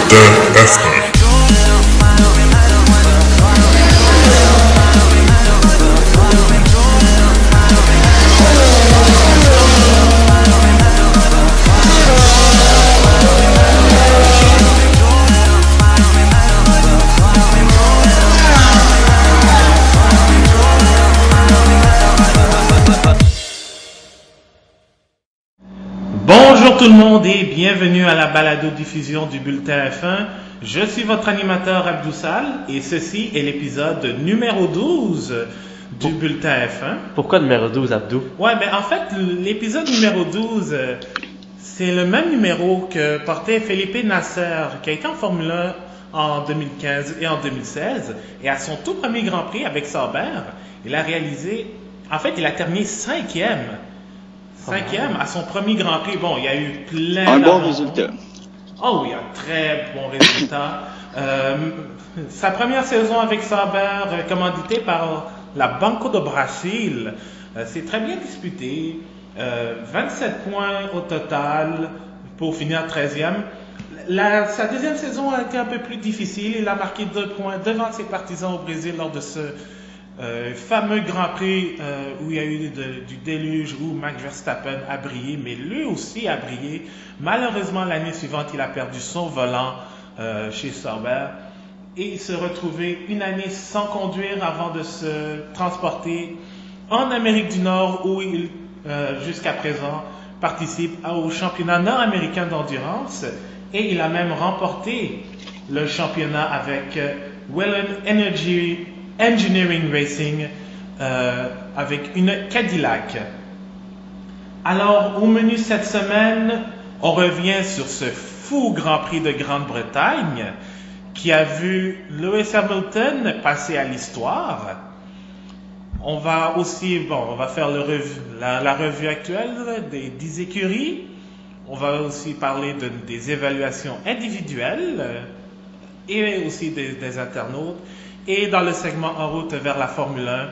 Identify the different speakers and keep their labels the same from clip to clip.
Speaker 1: F1.
Speaker 2: Bonjour tout le monde et bienvenue à la balado-diffusion du Bulletin F1. Je suis votre animateur Abdou Sall et ceci est l'épisode numéro 12 du Bulletin F1.
Speaker 3: Pourquoi numéro 12, Abdou?
Speaker 2: Ouais, mais en fait, l'épisode numéro 12, c'est le même numéro que portait Felipe Nasser, qui a été en Formule 1 en 2015 et en 2016. Et à son tout premier Grand Prix avec Sauber, il a terminé cinquième à son premier Grand Prix. Bon, il y a eu plein
Speaker 4: Un bon résultat.
Speaker 2: Oh oui, un très bon résultat. Sa première saison avec Sauber, commandité par la Banco do Brasil, c'est très bien disputé. 27 points au total pour finir 13e. Sa deuxième saison a été un peu plus difficile. Il a marqué 2 points devant ses partisans au Brésil lors de ce fameux Grand Prix où il y a eu du déluge, où Max Verstappen a brillé, mais lui aussi a brillé. Malheureusement, l'année suivante, il a perdu son volant chez Sauber et il se retrouvait une année sans conduire avant de se transporter en Amérique du Nord où il, jusqu'à présent, participe au championnat nord-américain d'endurance et il a même remporté le championnat avec Wellen Engineering Racing avec une Cadillac. Alors, au menu cette semaine, on revient sur ce fou Grand Prix de Grande-Bretagne qui a vu Lewis Hamilton passer à l'histoire. On va faire la revue actuelle des 10 écuries. On va aussi parler des évaluations individuelles et aussi des internautes. Et dans le segment En route vers la Formule 1,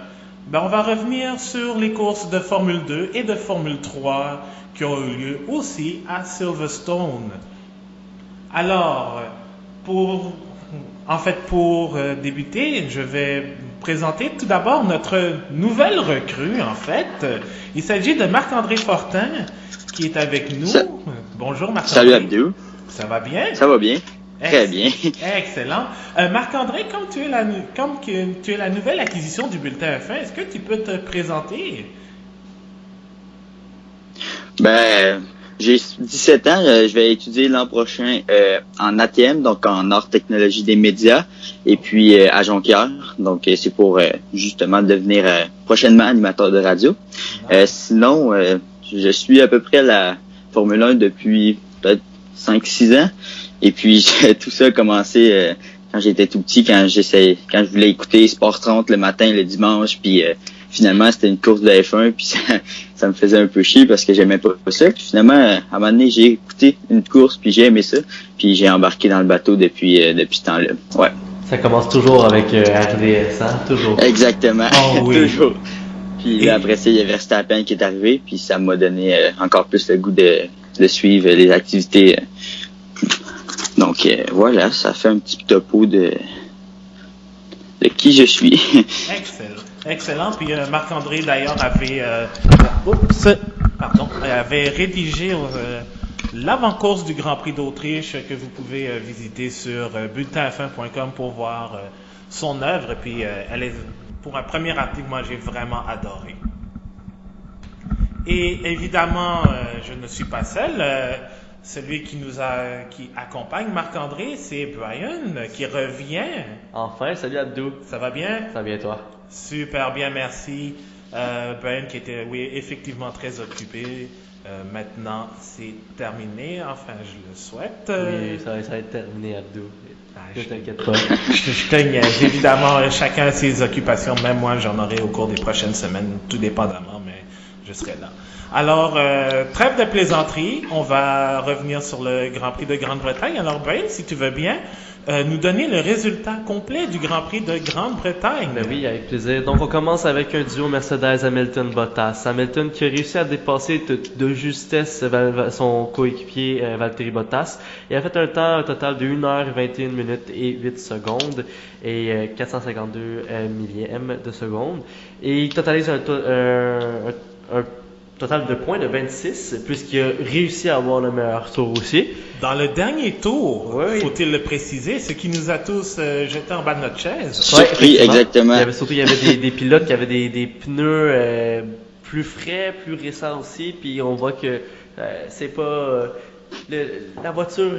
Speaker 2: on va revenir sur les courses de Formule 2 et de Formule 3 qui ont eu lieu aussi à Silverstone. Alors, pour débuter, je vais présenter tout d'abord notre nouvelle recrue, en fait. Il s'agit de Marc-André Fortin qui est avec nous. Bonjour Marc-André.
Speaker 4: Salut Abdou.
Speaker 2: Ça va bien?
Speaker 4: Ça va bien. Très bien.
Speaker 2: Excellent. Marc-André, comme tu es la nouvelle acquisition du Bulletin F1, est-ce que tu peux te présenter?
Speaker 4: J'ai 17 ans. Je vais étudier l'an prochain en ATM, donc en art technologie des médias, et puis à Jonquière. Donc, c'est pour justement devenir prochainement animateur de radio. Sinon, je suis à peu près à la Formule 1 depuis peut-être 5-6 ans. Et puis, tout ça a commencé quand j'étais tout petit, quand je voulais écouter Sport 30 le matin, le dimanche, puis finalement, c'était une course de F1, puis ça me faisait un peu chier parce que j'aimais pas ça. Puis finalement, à un moment donné, j'ai écouté une course, puis j'ai aimé ça, puis j'ai embarqué dans le bateau depuis ce temps-là. Ouais.
Speaker 3: Ça commence toujours avec RDS, hein? Toujours.
Speaker 4: Exactement.
Speaker 2: Oh, oui.
Speaker 4: Toujours. Puis là, après ça, il y a Verstappen qui est arrivé, puis ça m'a donné encore plus le goût de suivre les activités. Donc voilà, ça fait un petit topo de qui je suis.
Speaker 2: Excellent. Puis Marc-André d'ailleurs avait rédigé l'avant-course du Grand Prix d'Autriche que vous pouvez visiter sur bulletinf1.com pour voir son œuvre. Et puis elle est pour un premier article, moi j'ai vraiment adoré. Et évidemment, je ne suis pas seul. Celui qui accompagne Marc-André, c'est Brian qui revient.
Speaker 3: Enfin, salut Abdou.
Speaker 2: Ça va bien?
Speaker 3: Ça va bien toi?
Speaker 2: Super bien, merci. Brian qui était, effectivement très occupé. Maintenant, c'est terminé. Enfin, je le souhaite.
Speaker 3: Oui, ça va être terminé, Abdou. Ne t'inquiète pas.
Speaker 2: Je te niaise. Évidemment, chacun a ses occupations. Même moi, j'en aurai au cours des prochaines semaines, tout dépendamment, mais je serai là. Alors, trêve de plaisanterie, on va revenir sur le Grand Prix de Grande-Bretagne. Alors, Brian, si tu veux bien, nous donner le résultat complet du Grand Prix de Grande-Bretagne?
Speaker 3: Ben oui, avec plaisir. Donc, on commence avec un duo Mercedes Hamilton-Bottas. Hamilton qui a réussi à dépasser de justesse son coéquipier Valtteri Bottas. Il a fait un total de 1h21 minutes et 8 secondes et 452 millièmes de seconde. Et il totalise un total de points de 26, puisqu'il a réussi à avoir le meilleur tour aussi.
Speaker 2: Dans le dernier tour,
Speaker 3: oui.
Speaker 2: Faut-il le préciser, ce qui nous a tous jetés en bas de notre chaise.
Speaker 4: Surpris, exactement.
Speaker 3: Il y avait des pilotes qui avaient des pneus plus frais, plus récents aussi, puis on voit que c'est pas la voiture,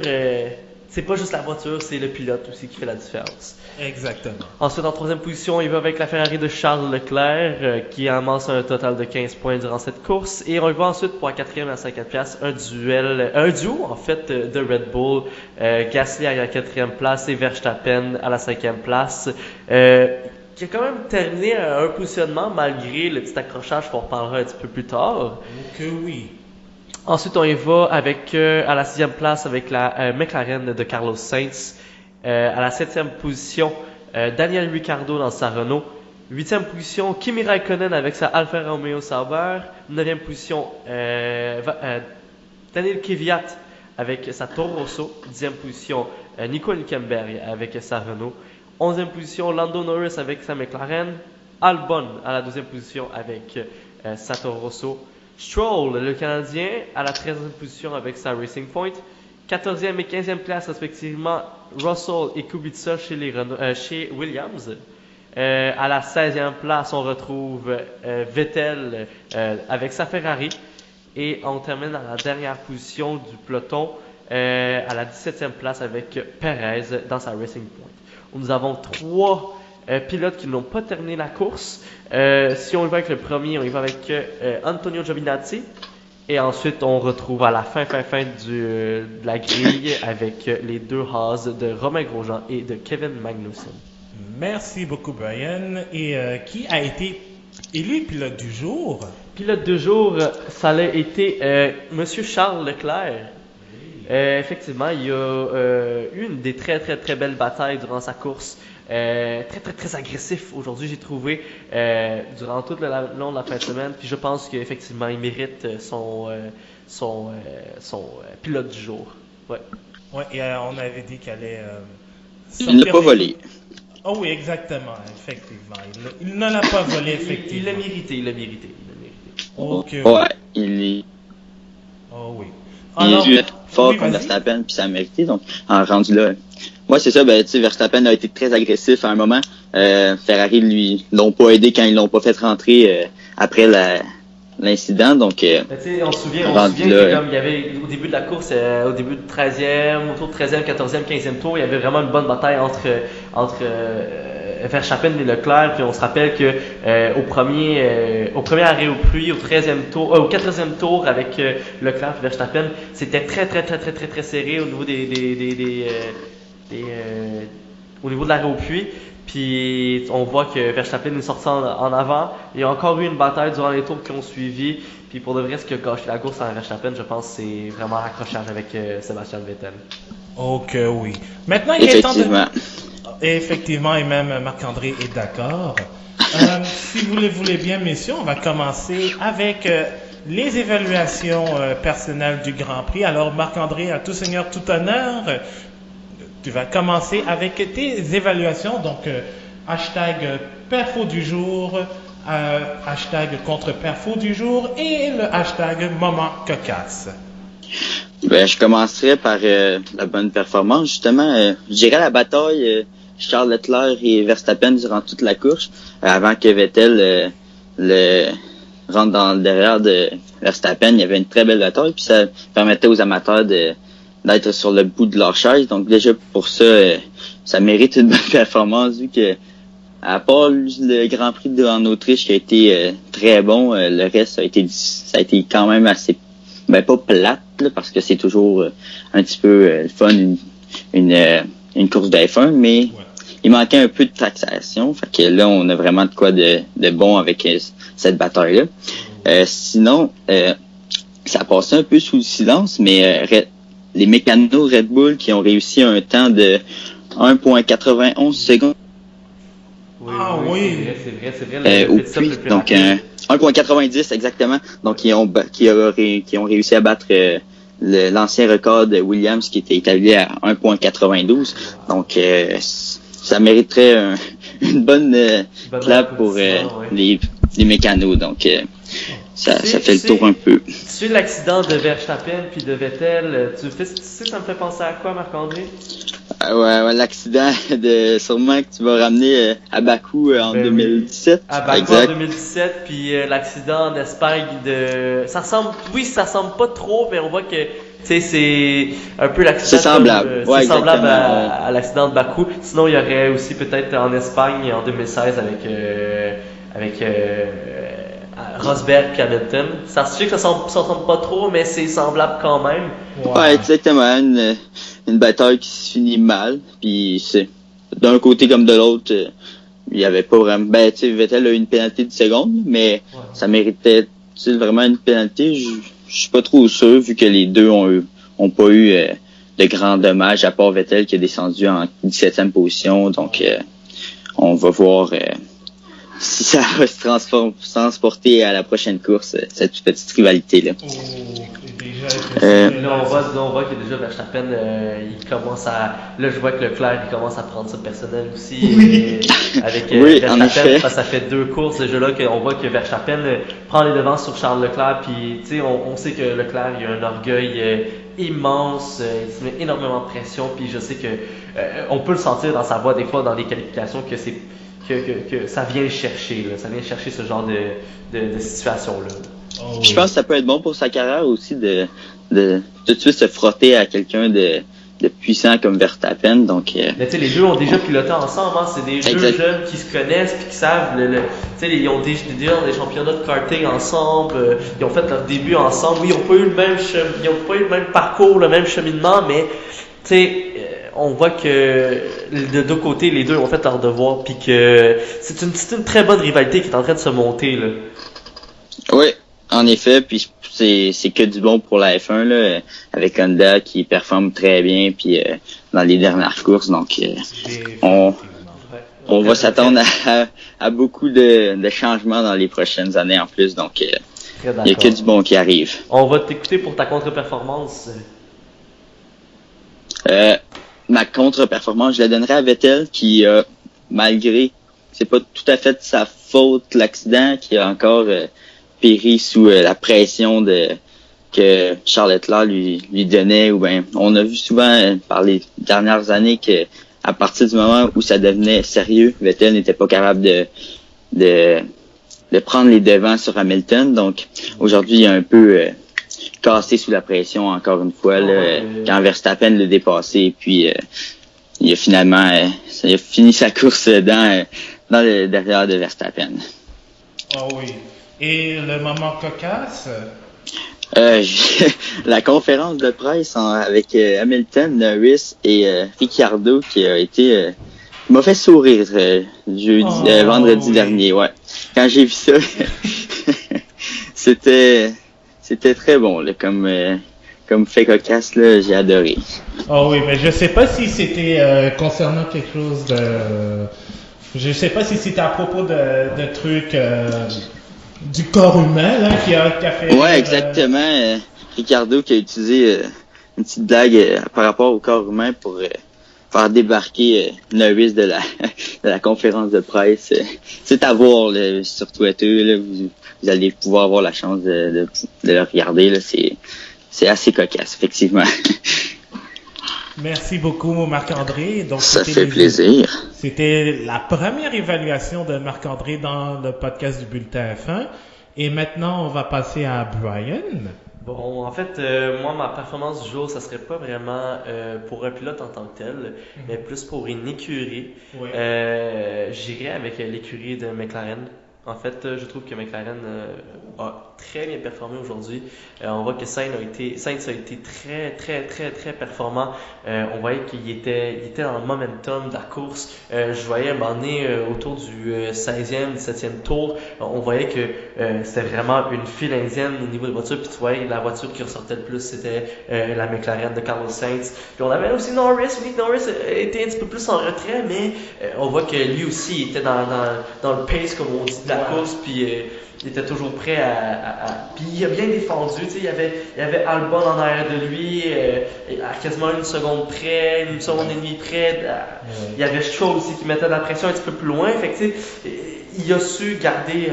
Speaker 3: c'est pas juste la voiture, c'est le pilote aussi qui fait la différence.
Speaker 2: Exactement.
Speaker 3: Ensuite, en troisième position, il va avec la Ferrari de Charles Leclerc, qui amasse un total de 15 points durant cette course. Et on le voit ensuite pour la quatrième et la cinquième place, un duo en fait de Red Bull, Gasly à la quatrième place et Verstappen à la cinquième place, qui a quand même terminé un positionnement malgré le petit accrochage qu'on reparlera un petit peu plus tard.
Speaker 2: Que oui.
Speaker 3: Ensuite, on y va avec à la sixième place avec la McLaren de Carlos Sainz. À la septième position, Daniel Ricciardo dans sa Renault. Huitième position, Kimi Raikkonen avec sa Alfa Romeo Sauber. Neuvième position, Daniel Kvyat avec sa Toro Rosso. Dixième position, Nico Hülkenberg avec sa Renault. Onzième position, Lando Norris avec sa McLaren. Albon à la deuxième position avec sa Toro Rosso. Stroll, le Canadien, à la 13e position avec sa Racing Point. 14e et 15e place respectivement, Russell et Kubica chez Williams. À la 16e place, on retrouve Vettel avec sa Ferrari. Et on termine à la dernière position du peloton, à la 17e place avec Perez dans sa Racing Point. Nous avons 3 pilotes qui n'ont pas terminé la course. Si on y va avec le premier, on y va avec Antonio Giovinazzi. Et ensuite, on retrouve à la fin de la grille avec les 2 Haas de Romain Grosjean et de Kevin Magnussen.
Speaker 2: Merci beaucoup, Brian. Et qui a été élu pilote du jour?
Speaker 3: Pilote du jour, ça a été Monsieur Charles Leclerc. Effectivement, il y a eu une des très belles batailles durant sa course. Très agressif aujourd'hui, j'ai trouvé durant tout le long de la fin de semaine. Puis je pense qu'effectivement, il mérite son pilote du jour. Ouais.
Speaker 2: Ouais, et on avait dit qu'elle allait.
Speaker 4: Il ne l'a pas volé.
Speaker 2: Oh oui, exactement, effectivement. Il ne l'a pas volé, effectivement.
Speaker 3: Il l'a mérité.
Speaker 2: Ok.
Speaker 4: Ouais, il est.
Speaker 2: Oh oui.
Speaker 4: Alors, il est fort comme Verstappen, puis ça a mérité. Donc, en rendu là. Moi, c'est ça, tu sais, Verstappen a été très agressif à un moment. Ferrari, lui, l'ont pas aidé quand ils l'ont pas fait rentrer après l'incident. Donc,
Speaker 3: on se souvient que comme il y avait au début de la course, au début de 13e, autour de 13e, 14e, 15e tour, il y avait vraiment une bonne bataille entre Verstappen et Leclerc. Puis on se rappelle que au premier arrêt au pluie, au 14e tour avec Leclerc et Verstappen, c'était très serré au niveau au niveau de l'arrêt au puits, puis on voit que Verstappen est sorti en avant. Il y a encore eu une bataille durant les tours qui ont suivi, puis pour de vrai, ce qui a gâché la course à Verstappen, je pense, c'est vraiment l'accrochage avec Sébastien Vettel.
Speaker 2: Ok, oui. Maintenant, il est temps de... Effectivement, et même Marc-André est d'accord. Si vous le voulez bien, messieurs, on va commencer avec les évaluations personnelles du Grand Prix. Alors, Marc-André, à tout seigneur, tout honneur, tu vas commencer avec tes évaluations. Donc, hashtag perfo du jour, hashtag contre perfo du jour et le hashtag moment cocasse.
Speaker 4: Ben, je commencerai par la bonne performance. Justement, je dirais la bataille Charles Leclerc et Verstappen durant toute la course, avant que Vettel le rentre dans le derrière de Verstappen. Il y avait une très belle bataille, puis ça permettait aux amateurs d'être sur le bout de leur chaise. Donc déjà pour ça, ça mérite une bonne performance, vu que à part le Grand Prix en Autriche qui a été très bon, le reste ça a été quand même assez, ben pas plate là, parce que c'est toujours un petit peu fun une course d'F1, mais il manquait un peu de taxation. Fait que là on a vraiment de quoi de bon avec cette bataille là. Sinon ça a passé un peu sous le silence, mais les mécanos Red Bull qui ont réussi un temps de 1,91 secondes.
Speaker 3: Oui. C'est vrai.
Speaker 4: Au
Speaker 3: Le pit stop
Speaker 4: puits.
Speaker 3: le plus
Speaker 4: Donc,
Speaker 3: rapide.
Speaker 4: 1,90 exactement. Donc, qui ont réussi à battre l'ancien record de Williams qui était établi à 1,92. Donc, ça mériterait une bonne clap pour les mécanos. Donc, ça fait le tour un peu.
Speaker 3: Tu sais l'accident de Verstappen puis de Vettel, tu sais ça me fait penser à quoi, Marc-André?
Speaker 4: Ouais, l'accident sûrement que tu vas ramener à Bakou en 2017.
Speaker 3: À Bakou
Speaker 4: exact.
Speaker 3: en 2017, puis l'accident en Espagne ça ressemble pas trop, mais on voit que c'est un peu l'accident.
Speaker 4: C'est semblable.
Speaker 3: C'est semblable à l'accident de Bakou. Sinon, il y aurait aussi peut-être en Espagne en 2016 avec Rosberg puis Hamilton. Je sais que ça ressemble pas trop, mais c'est semblable quand même.
Speaker 4: Ouais, exactement. Une bataille qui se finit mal. Puis d'un côté comme de l'autre, il y avait pas vraiment. Ben, tu sais, Vettel a eu une pénalité de seconde, mais ça méritait-il vraiment une pénalité? Je suis pas trop sûr, vu que les deux ont pas eu de grands dommages, à part Vettel qui est descendu en 17e position. Donc, on va voir si ça va se transporter à la prochaine course, cette petite rivalité-là.
Speaker 3: Là, on voit que déjà Verstappen, il commence à. Là, je vois que Leclerc, il commence à prendre ça personnel aussi.
Speaker 4: Oui.
Speaker 3: Avec
Speaker 4: oui,
Speaker 3: Verstappen,
Speaker 4: en effet.
Speaker 3: ça fait 2 courses déjà là qu'on voit que Verstappen prend les devants sur Charles Leclerc. Puis, tu sais, on sait que Leclerc, il a un orgueil immense, il se met énormément de pression. Puis, je sais que on peut le sentir dans sa voix des fois dans les qualifications que c'est. Que ça vient chercher, là. Ça vient chercher ce genre de situation-là.
Speaker 4: Je pense que ça peut être bon pour sa carrière aussi de tout de suite se frotter à quelqu'un de puissant comme Verstappen. Donc,
Speaker 3: mais tu sais, les deux ont déjà piloté ensemble, hein. C'est des deux jeunes qui se connaissent puis qui savent. Tu sais, ils ont déjà des championnats de karting ensemble. Ils ont fait leur début ensemble. Oui, ils n'ont pas eu le même parcours, le même cheminement, mais tu sais. On voit que de deux côtés, les deux ont fait leur devoir, puis que c'est une très bonne rivalité qui est en train de se monter là.
Speaker 4: Oui, en effet, puis c'est que du bon pour la F1 là, avec Honda qui performe très bien, puis dans les dernières courses, donc on va s'attendre à beaucoup de changements dans les prochaines années en plus, donc il y a que du bon qui arrive.
Speaker 3: On va t'écouter pour ta contre-performance.
Speaker 4: Ma contre-performance, je la donnerais à Vettel qui malgré, c'est pas tout à fait de sa faute l'accident, qui a encore péri sous la pression que Charles Leclerc lui donnait, ou ben on a vu souvent par les dernières années que à partir du moment où ça devenait sérieux, Vettel n'était pas capable de prendre les devants sur Hamilton. Donc aujourd'hui, il y a un peu cassé sous la pression encore une fois là, quand Verstappen l'a dépassé, puis il a finalement il a fini sa course dans le derrière de Verstappen.
Speaker 2: Oh oui. Et le moment cocasse?
Speaker 4: La conférence de presse avec Hamilton, Norris et Ricciardo qui a été m'a fait sourire vendredi dernier. Ouais, quand j'ai vu ça, c'était très bon là, comme fait cocasse là, j'ai adoré.
Speaker 2: Oh oui, mais je sais pas si c'était concernant quelque chose de, je sais pas si c'était à propos de trucs du corps humain là qui a fait.
Speaker 4: Ouais, exactement. Ricciardo qui a utilisé une petite blague par rapport au corps humain pour faire débarquer Norris de la conférence de presse. C'est à voir là, sur Twitter. Là, vous allez pouvoir avoir la chance de le regarder. Là, c'est assez cocasse, effectivement.
Speaker 2: Merci beaucoup, Marc-André. Donc,
Speaker 4: ça fait plaisir.
Speaker 2: C'était la première évaluation de Marc-André dans le podcast du Bulletin F1. Et maintenant, on va passer à Brian.
Speaker 3: Bon, en fait, moi, ma performance du jour, ça serait pas vraiment pour un pilote en tant que tel, mais plus pour une écurie.
Speaker 2: Oui.
Speaker 3: J'irais avec l'écurie de McLaren. En fait, je trouve que McLaren a très bien performé aujourd'hui. On voit que Sainz a été très, très, très, très performant. On voyait qu'il était dans le momentum de la course. Je voyais à un moment donné, autour du 16e, 17e tour, on voyait que c'était vraiment une file indienne au niveau de la voiture. Puis tu voyais, la voiture qui ressortait le plus, c'était la McLaren de Carlos Sainz. Puis on avait aussi Norris. Norris était un petit peu plus en retrait, mais on voit que lui aussi était dans le pace, comme on dit, de la course. Puis il était toujours prêt puis il a bien défendu, tu sais, il y avait Albon en arrière de lui, à quasiment une seconde près, une seconde et demie près. Il y avait Stroll aussi qui mettait de la pression un petit peu plus loin, fait que tu sais, il a su garder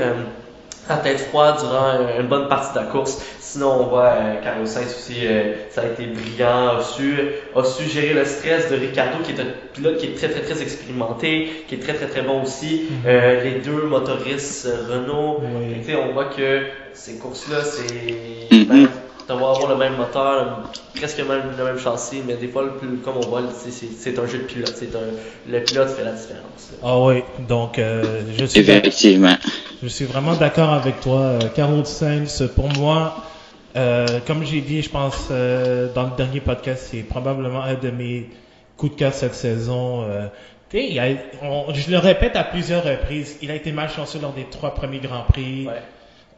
Speaker 3: la tête froide durant une bonne partie de la course. Sinon, on voit Carlos Sainz aussi, ça a été brillant, a su gérer le stress de Ricciardo, qui est un pilote qui est très très très expérimenté, qui est très très très bon aussi. Les deux motoristes Renault, tu sais, on voit que ces courses-là, c'est on va avoir le même moteur, presque le même châssis, mais des fois, comme on voit, c'est un jeu de pilote. Le pilote fait la différence.
Speaker 2: Ah oui, donc
Speaker 4: effectivement.
Speaker 2: Je suis vraiment d'accord avec toi, Carlos Sainz. Pour moi, comme j'ai dit, je pense dans le dernier podcast, c'est probablement un de mes coups de cœur cette saison. Je le répète à plusieurs reprises, il a été malchanceux lors des 3 premiers Grands Prix.
Speaker 3: Ouais.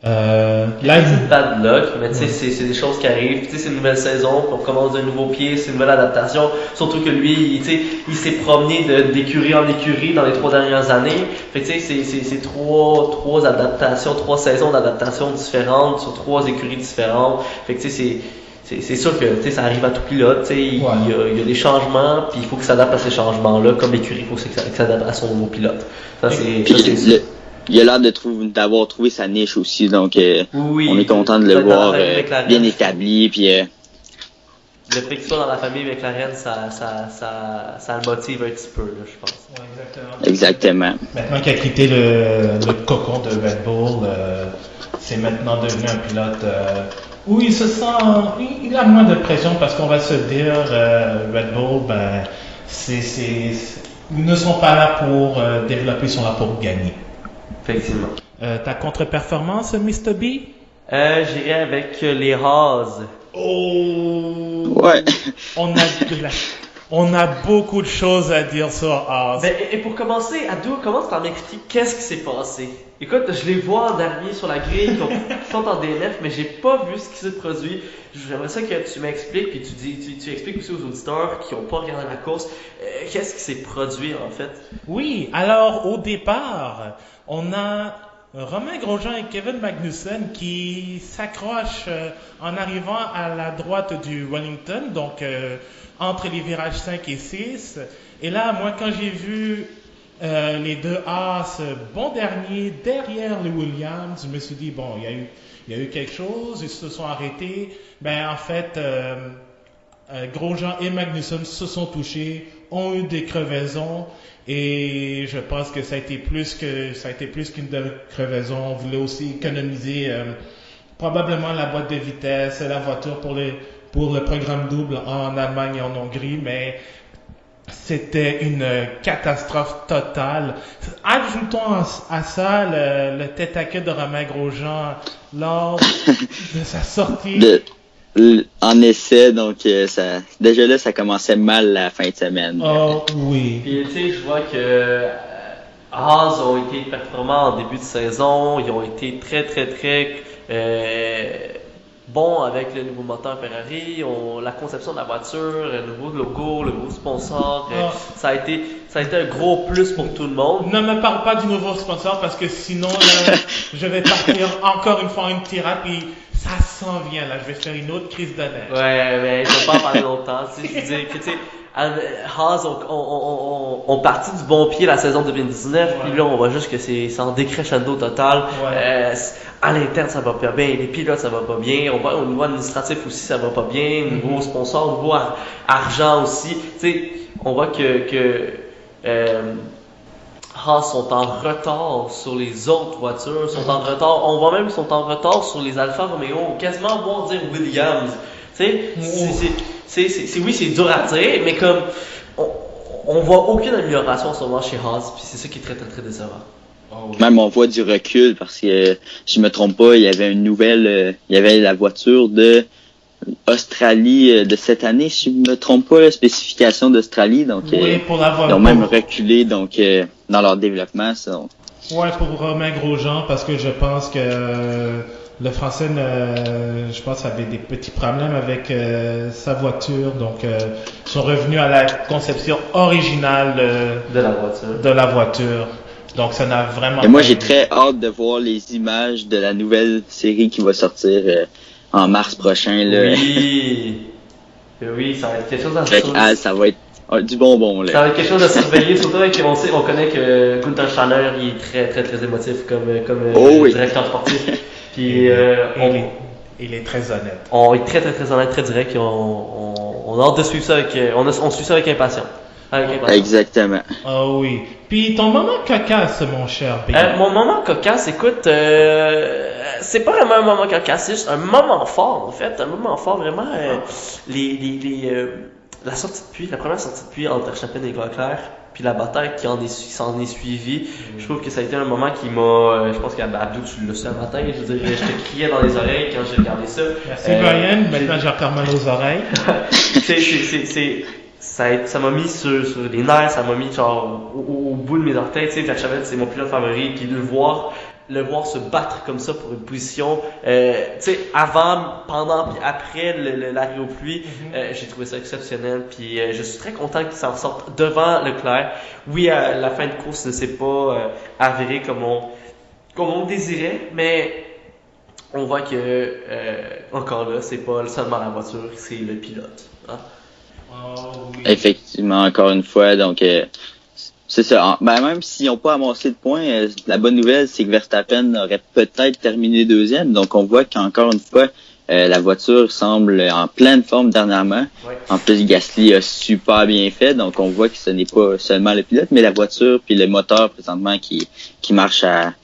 Speaker 2: Là,
Speaker 3: c'est bad luck, mais tu sais, c'est des choses qui arrivent. Tu sais, c'est une nouvelle saison, on commence d'un nouveau pied, c'est une nouvelle adaptation. Surtout que lui, tu sais, il s'est promené d'écurie en écurie dans les 3 dernières années. Fait que tu sais, c'est trois adaptations, 3 saisons d'adaptation différentes sur 3 écuries différentes. Fait que tu sais, c'est sûr que tu sais, ça arrive à tout pilote. Tu sais, il y a des changements, puis il faut qu'il s'adapte à ces changements-là. Comme l'écurie, il faut qu'il s'adapte à son nouveau pilote. Ça c'est
Speaker 4: il a l'air d'avoir trouvé sa niche aussi, donc on est content de le voir bien établi. Puis,
Speaker 3: le fait qu'il soit dans la famille McLaren, ça le motive un petit peu, là, je pense.
Speaker 2: Ouais,
Speaker 4: exactement.
Speaker 2: Maintenant qu'il a quitté le cocon de Red Bull, c'est maintenant devenu un pilote où il se sent, il a moins de pression parce qu'on va se dire, Red Bull, ils ne sont pas là pour développer, ils sont là pour gagner.
Speaker 3: Effectivement.
Speaker 2: Ta contre-performance, Mr. B?
Speaker 3: J'irai avec les Haas.
Speaker 2: Oh!
Speaker 4: Ouais.
Speaker 2: On a beaucoup de choses à dire sur Haas.
Speaker 3: Et pour commencer, Ado, commence par m'expliquer qu'est-ce qui s'est passé. Écoute, je les vois en dernier sur la grille, qui sont en DNF, mais j'ai pas vu ce qui s'est produit. J'aimerais ça que tu m'expliques, puis tu expliques aussi aux auditeurs qui n'ont pas regardé la course, qu'est-ce qui s'est produit en fait.
Speaker 2: Oui, alors au départ, on a Romain Grosjean et Kevin Magnussen qui s'accrochent en arrivant à la droite du Wellington, donc entre les virages 5 et 6. Et là, moi, quand j'ai vu les deux Haas, bon dernier, derrière les Williams, je me suis dit, bon, il y a eu quelque chose, ils se sont arrêtés. Ben, en fait, Grosjean et Magnussen se sont touchés, ont eu des crevaisons. Et je pense que ça a été plus qu'une crevaison. On voulait aussi économiser probablement la boîte de vitesse, la voiture pour le programme double en Allemagne et en Hongrie, mais c'était une catastrophe totale. Ajoutons à ça le tête-à-queue de Romain Grosjean lors de sa sortie.
Speaker 4: En essai, donc déjà là, ça commençait mal la fin de semaine.
Speaker 2: Oh oui.
Speaker 3: Puis tu sais, je vois que Haas ont été performants en début de saison, ils ont été très très très bons avec le nouveau moteur Ferrari, la conception de la voiture, le nouveau logo, le nouveau sponsor, ça a été un gros plus pour tout le monde.
Speaker 2: Ne me parle pas du nouveau sponsor parce que sinon là, je vais partir encore une fois en une tirade puis ça s'en vient là, je vais faire une autre crise de nerfs.
Speaker 3: Ouais, mais je vais pas en parler longtemps. Je veux dire que tu sais, Haas ont parti du bon pied la saison 2019, puis là on voit juste que c'est en décrescendo total. À l'interne ça va pas bien, les pilotes ça va pas bien, on voit au niveau administratif aussi ça va pas bien, nouveau sponsor, nouveau argent aussi. Tu sais, on voit que Haas sont en retard sur les autres voitures, sont en retard, on voit même qu'ils sont en retard sur les Alfa Romeo, quasiment voire dire Williams. Tu sais, c'est dur à dire, mais comme on voit aucune amélioration en ce moment chez Haas, puis c'est ça qui est très très très décevant.
Speaker 2: Oh, oui.
Speaker 4: Même on voit du recul parce que, si je me trompe pas, il y avait une nouvelle, il y avait la voiture de Australie de cette année, si je me trompe pas, la spécification d'Australie. Donc,
Speaker 2: Oui, pour la
Speaker 4: ils ont même
Speaker 2: voiture.
Speaker 4: reculé donc dans leur développement. Ça.
Speaker 2: Ouais, pour Romain Grosjean, parce que je pense que le français, je pense, avait des petits problèmes avec sa voiture, donc ils sont revenus à la conception originale
Speaker 3: De la voiture.
Speaker 2: Donc ça n'a vraiment
Speaker 4: Et moi,
Speaker 2: pas
Speaker 4: j'ai
Speaker 2: aidé.
Speaker 4: très hâte de voir les images de la nouvelle série qui va sortir en mars prochain. Là.
Speaker 3: Oui. Oui, ça va être quelque chose à
Speaker 4: Avec Al, ça va être du bonbon.
Speaker 3: Ça
Speaker 4: Là.
Speaker 3: va être quelque chose à surveiller, surtout avec on connaît que Gunther Steiner il est très très très émotif comme
Speaker 4: Oh oui.
Speaker 3: directeur sportif. Puis
Speaker 2: Il est très honnête.
Speaker 3: on est très très très honnête, très direct. On a hâte de suivre ça avec on suit ça avec impatience.
Speaker 4: Exactement.
Speaker 2: Oh oui. Puis ton moment cocasse, mon cher Big.
Speaker 3: Mon moment cocasse, écoute, c'est pas vraiment un moment cocasse, c'est juste un moment fort en fait, un moment fort vraiment. La sortie de puits, la première sortie de puits entre Verstappen et Leclerc, puis la bataille qui s'en est suivie, je trouve que ça a été un moment qui m'a, je pense qu'Abdou tu l'as su un matin, je veux dire, je te criais dans les oreilles quand j'ai regardé ça.
Speaker 2: Merci Brian, maintenant j'ai encore mal aux oreilles.
Speaker 3: Ça m'a mis sur les nerfs, ça m'a mis genre au bout de mes orteils, tu sais, Verstappen c'est mon pilote favori, puis le voir se battre comme ça pour une position, tu sais, avant, pendant, puis après l'arrivée aux pluies, j'ai trouvé ça exceptionnel, puis je suis très content qu'il s'en sorte devant Leclerc. Oui, la fin de course ne s'est pas avérée comme on le désirait, mais on voit que encore là, c'est pas seulement la voiture, c'est le pilote. Hein?
Speaker 2: Oh oui.
Speaker 4: Effectivement, encore une fois, donc c'est ça. Ben, même s'ils n'ont pas amassé de points, la bonne nouvelle, c'est que Verstappen aurait peut-être terminé deuxième. Donc on voit qu'encore une fois, la voiture semble en pleine forme dernièrement.
Speaker 3: Ouais.
Speaker 4: En plus, Gasly a super bien fait, donc on voit que ce n'est pas seulement le pilote, mais la voiture puis le moteur présentement qui marche à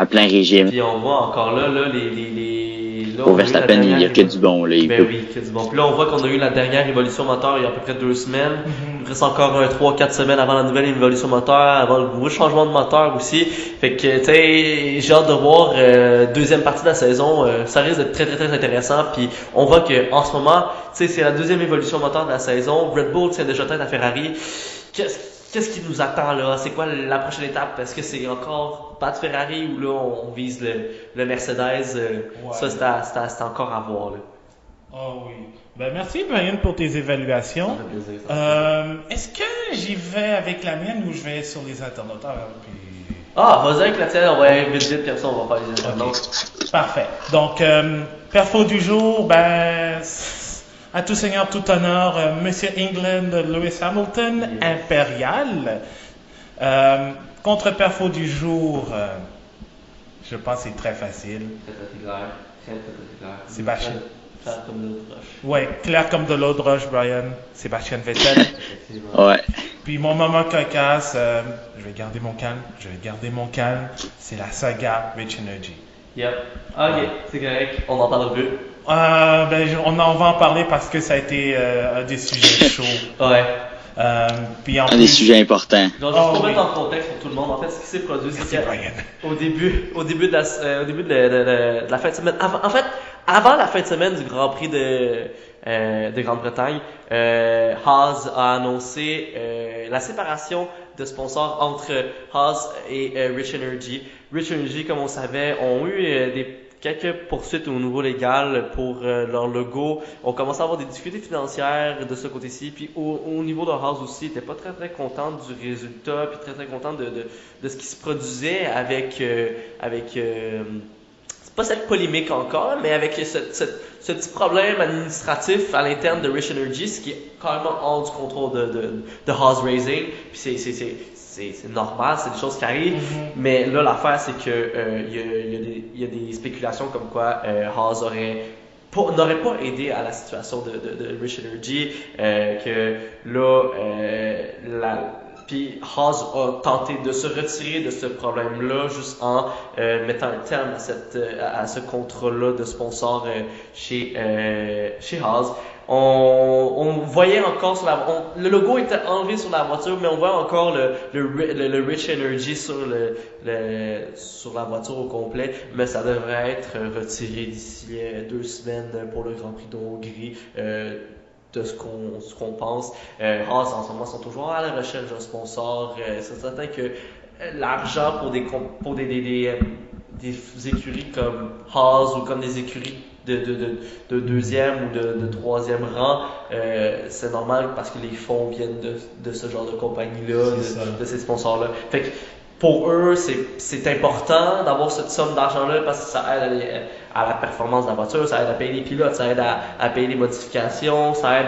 Speaker 4: plein régime.
Speaker 3: Puis on voit encore là là,
Speaker 4: Pour
Speaker 3: on a eu la
Speaker 4: Verstappen, il n'y a
Speaker 3: dernière
Speaker 4: que du bon. Là,
Speaker 3: Ben oui, que du bon. Puis là, on voit qu'on a eu la dernière évolution moteur il y a à peu près 2 semaines. Il reste encore 3-4 semaines avant la nouvelle évolution moteur, avant le nouveau changement de moteur aussi. Fait que, tu sais, j'ai hâte de voir deuxième partie de la saison. Ça risque d'être très, très, très intéressant. Puis on voit que en ce moment, tu sais, c'est la deuxième évolution moteur de la saison. Red Bull tient déjà tête à Ferrari. Qu'est-ce qui nous attend là? C'est quoi la prochaine étape? Est-ce que c'est encore battre Ferrari ou là on vise le Mercedes? Ça, c'est encore à voir. Là.
Speaker 2: Oh oui. Ben merci Brian pour tes évaluations.
Speaker 3: Ça fait plaisir.
Speaker 2: Est-ce que j'y vais avec la mienne ou je vais sur les internautes? Puis...
Speaker 3: Vas-y avec la tienne, on va aller vite vite, comme ça on va faire les internautes.
Speaker 2: Okay. Parfait. Donc, perfo du jour, ben, à tout seigneur, tout honneur, Monsieur England, Lewis Hamilton,
Speaker 3: Yes.
Speaker 2: impérial. Contre perfo du jour, je pense que c'est très facile.
Speaker 3: Très clair. Très clair.
Speaker 2: Sébastien.
Speaker 3: Clair comme de l'autre roche.
Speaker 2: Ouais, clair comme de l'eau de roche, Brian. Sébastien Vettel.
Speaker 3: Effectivement.
Speaker 4: Ouais.
Speaker 2: Puis mon moment cocasse, je vais garder mon calme. C'est la saga Rich Energy.
Speaker 3: Yep. Ok, c'est correct. On en parle plus.
Speaker 2: On va en parler parce que ça a été un des sujets chauds.
Speaker 3: Ouais.
Speaker 2: Puis en
Speaker 4: Un des
Speaker 2: plus,
Speaker 4: sujets importants.
Speaker 3: Genre, juste pour mettre en contexte pour tout le monde, en fait, ce qui s'est produit,
Speaker 2: merci
Speaker 3: c'est
Speaker 2: Brian.
Speaker 3: qu'au début de la fin de semaine, avant la fin de semaine du Grand Prix de Grande-Bretagne, Haas a annoncé la séparation de sponsors entre Haas et Rich Energy. Rich Energy, comme on savait, ont eu quelques poursuites au niveau légal pour leur logo. On commence à avoir des difficultés financières de ce côté-ci. Puis au niveau de Haas aussi, ils n'étaient pas très très contents du résultat, puis très très contents de ce qui se produisait avec c'est pas cette polémique encore, mais avec ce petit problème administratif à l'interne de Rich Energy, ce qui est carrément hors du contrôle de Haas Racing. Puis c'est normal, c'est des choses qui arrivent. Mais là, l'affaire, c'est que il y a des spéculations comme quoi Haas n'aurait pas aidé à la situation de Rich Energy, que là, Puis Haas a tenté de se retirer de ce problème-là juste en mettant un terme à ce contrat-là de sponsor chez Haas. On voyait encore le logo était enlevé sur la voiture, mais on voit encore le Rich Energy sur la voiture au complet, mais ça devrait être retiré d'ici 2 semaines pour le Grand Prix de Hongrie. De ce qu'on pense. Haas en ce moment sont toujours à la recherche d'un sponsor. C'est certain que l'argent pour des écuries comme Haas ou comme des écuries de deuxième ou de troisième rang, c'est normal parce que les fonds viennent de ce genre de compagnie-là, de ces sponsors-là. Fait que pour eux, c'est important d'avoir cette somme d'argent-là parce que ça aide à la performance de la voiture, ça aide à payer les pilotes, ça aide à payer les modifications, ça aide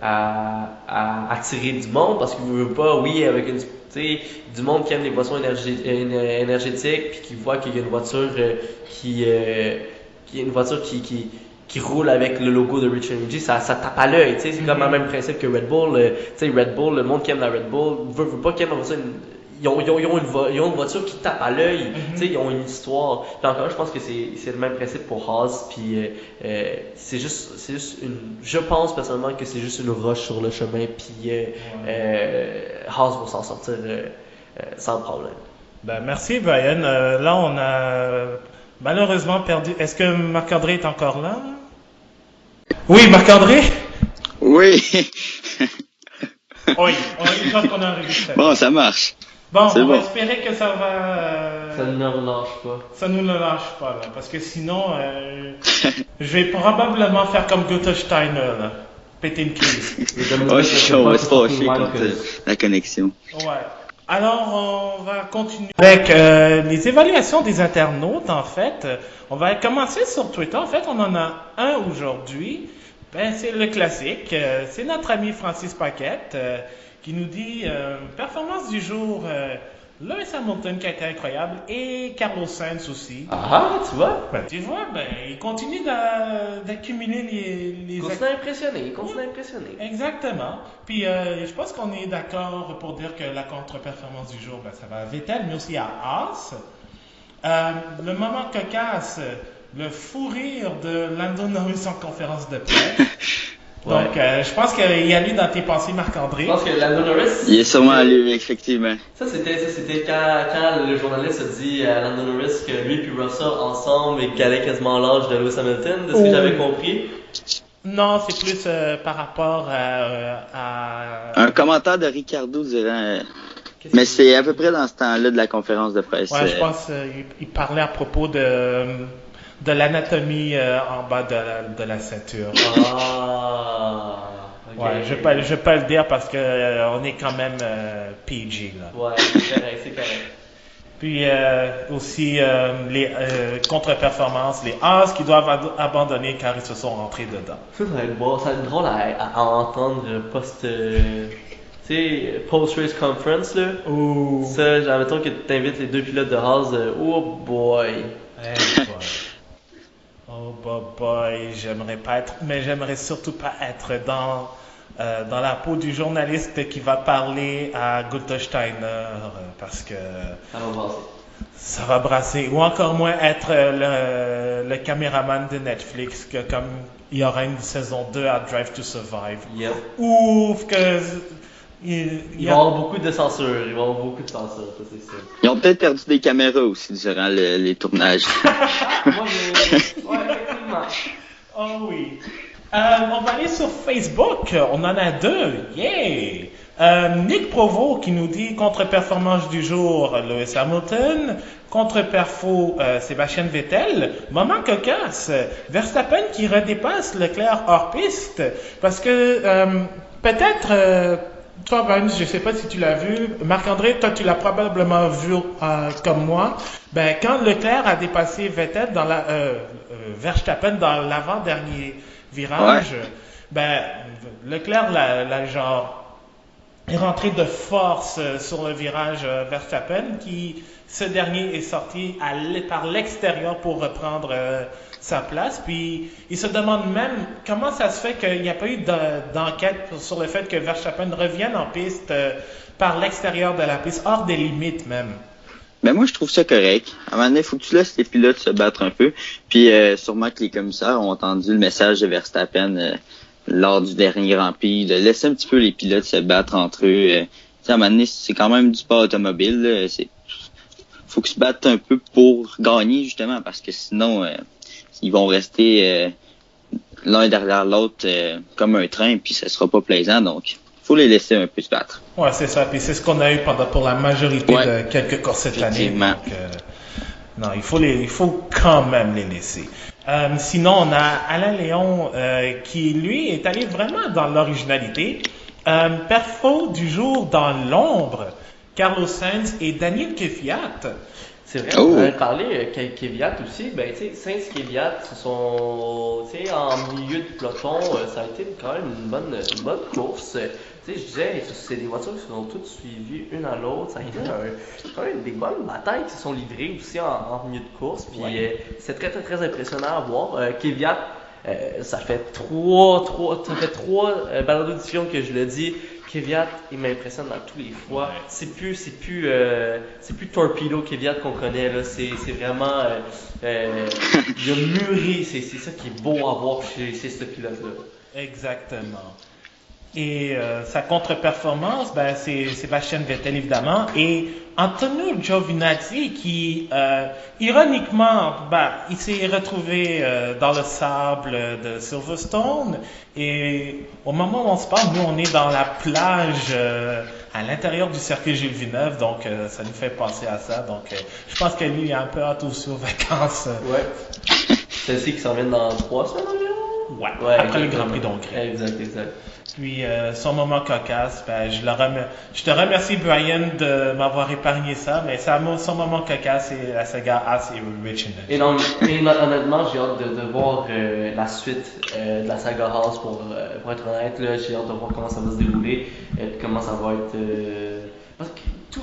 Speaker 3: à attirer du monde parce que vous voulez pas, oui, avec du monde qui aime les boissons énergétiques puis qui voit qu'il y a une voiture qui roule avec le logo de Rich Energy, ça tape à l'œil, c'est comme le même principe que Red Bull, Red Bull, le monde qui aime la Red Bull veut pas qu'il y ait une voiture, ils ont une voiture qui tape à l'œil, ils ont une histoire. Puis encore, je pense que c'est le même principe pour Haas, puis c'est juste je pense personnellement que c'est juste une roche sur le chemin, puis Haas va s'en sortir sans problème.
Speaker 2: Ben, merci Brian. Là, on a malheureusement perdu. Est-ce que Marc-André est encore là? Oui, Marc-André?
Speaker 4: Oui.
Speaker 2: Oui, je pense qu'on a enregistré.
Speaker 4: Bon, ça marche.
Speaker 2: Bon, on va espérer que ça va...
Speaker 3: Ça ne nous relâche pas.
Speaker 2: Ça nous le lâche pas, là, parce que sinon, je vais probablement faire comme Gunther Steiner, là. Péter une crise.
Speaker 4: On va se fâcher contre la connexion.
Speaker 2: Ouais. Alors, on va continuer avec les évaluations des internautes, en fait. On va commencer sur Twitter. En fait, on en a un aujourd'hui. Ben, c'est le classique. C'est notre ami Francis Paquette qui nous dit performance du jour. Lewis Hamilton qui a été incroyable et Carlos Sainz aussi.
Speaker 3: Ah, tu vois?
Speaker 2: Ben, il continue d'accumuler les
Speaker 3: continue à impressionner.
Speaker 2: Exactement. Puis je pense qu'on est d'accord pour dire que la contre-performance du jour, ben, ça va à Vettel, mais aussi à Haas. Le moment cocasse, le fou rire de Lando Norris en conférence de presse. Donc, je pense qu'il y a lu dans tes pensées, Marc-André.
Speaker 3: Je pense que Lando Norris...
Speaker 4: Il est sûrement lu, effectivement.
Speaker 3: Ça, c'était quand le journaliste a dit à Lando Norris que lui et Russell, ensemble, égalaient quasiment l'âge de Lewis Hamilton, de ce que j'avais compris.
Speaker 2: Non, c'est plus par rapport à...
Speaker 4: Un commentaire de Ricardo durant... Mais c'est à peu près dans ce temps-là de la conférence de presse.
Speaker 2: Ouais, je pense qu'il parlait à propos de l'anatomie en bas de la ceinture.
Speaker 3: Ah, okay.
Speaker 2: Ouais, je vais pas le dire parce que on est quand même PG là.
Speaker 3: Ouais, c'est correct.
Speaker 2: Puis aussi les contre-performances, les Haas qui doivent abandonner car ils se sont rentrés dedans.
Speaker 3: Ça va être bon, ça va être drôle à entendre post-race conference là.
Speaker 2: Ouh.
Speaker 3: Ça, admettons que tu invites les deux pilotes de Haas, oh boy.
Speaker 2: Hey boy. Oh boy, j'aimerais surtout pas être dans la peau du journaliste qui va parler à Gunther Steiner parce que ça va brasser. Ou encore moins être le caméraman de Netflix comme il y aura une saison 2 à Drive to Survive.
Speaker 3: Yep.
Speaker 2: Ouf que...
Speaker 3: Il va y avoir beaucoup de censure, ça c'est sûr.
Speaker 4: Ils ont peut-être perdu des caméras aussi durant les tournages.
Speaker 3: Ouais, effectivement.
Speaker 2: Oh oui. On va aller sur Facebook. On en a 2. Yeah! Nick Provo qui nous dit contre-performance du jour, Lewis Hamilton. Contre-perfo, Sébastien Vettel. Moment cocasse, Verstappen qui redépasse Leclerc hors piste. Parce que peut-être... toi, Brian, je ne sais pas si tu l'as vu. Marc-André, toi, tu l'as probablement vu comme moi. Ben, quand Leclerc a dépassé Vettel Verstappen dans l'avant-dernier virage, ben, Leclerc l'a genre est rentré de force sur le virage Verstappen, qui ce dernier est sorti par l'extérieur pour reprendre sa place. Puis il se demande même comment ça se fait qu'il n'y a pas eu d'enquête sur le fait que Verstappen revienne en piste par l'extérieur de la piste, hors des limites même.
Speaker 4: Ben moi je trouve ça correct. À un moment donné, il faut que tu laisses les pilotes se battre un peu. Puis sûrement que les commissaires ont entendu le message de Verstappen lors du dernier Grand Prix, de laisser un petit peu les pilotes se battre entre eux. À un moment donné, c'est quand même du sport automobile. Là. Faut qu'ils se battent un peu pour gagner, justement, parce que sinon, ils vont rester l'un derrière l'autre comme un train, puis ça sera pas plaisant. Donc, faut les laisser un peu se battre.
Speaker 2: Ouais, c'est ça. Puis c'est ce qu'on a eu pour la majorité de quelques courses cette année. Donc, non, il faut quand même les laisser. Sinon, on a Alain Léon qui, lui, est allé vraiment dans l'originalité. Perfo du jour dans l'ombre, Carlos Sainz et Daniel Kvyat.
Speaker 3: C'est vrai, on avait parlé Kvyat aussi. Ben, tu sais, Sainz Kvyat, ce sont, tu sais, en milieu de peloton, ça a été quand même une bonne course. Tu sais, je disais, c'est des voitures qui se sont toutes suivies une à l'autre. Ça a été quand même des bonnes batailles qui se sont livrées aussi en milieu de course. Puis c'est très, très, très impressionnant à voir. Kvyat, ça fait trois ballons d'audition que je le dis. Kvyat, il m'impressionne dans tous les fois. Ouais. C'est plus Torpedo Kvyat qu'on connaît là. C'est vraiment, il a mûri. C'est ça qui est beau à voir chez ce pilote-là.
Speaker 2: Exactement. Et sa contre-performance, ben, c'est Sébastien Vettel évidemment, et Antonio Giovinazzi qui, ironiquement, ben, il s'est retrouvé dans le sable de Silverstone, et au moment où on se parle, nous on est dans la plage à l'intérieur du circuit Gilles Villeneuve, donc ça nous fait penser à ça. Donc je pense que lui il a un peu hâte aussi aux vacances.
Speaker 3: Ouais. Celle-ci qui s'en vient dans 3 semaines environ.
Speaker 2: Ouais, après le Grand Prix d'Hongrie.
Speaker 3: Exact.
Speaker 2: Puis son moment cocasse, ben, je te remercie Brian de m'avoir épargné ça, mais son moment cocasse c'est la saga Haas et Richard.
Speaker 3: Et honnêtement, j'ai hâte de voir la suite de la saga Haas pour être honnête. Là, j'ai hâte de voir comment ça va se dérouler, comment ça va être. Parce que tout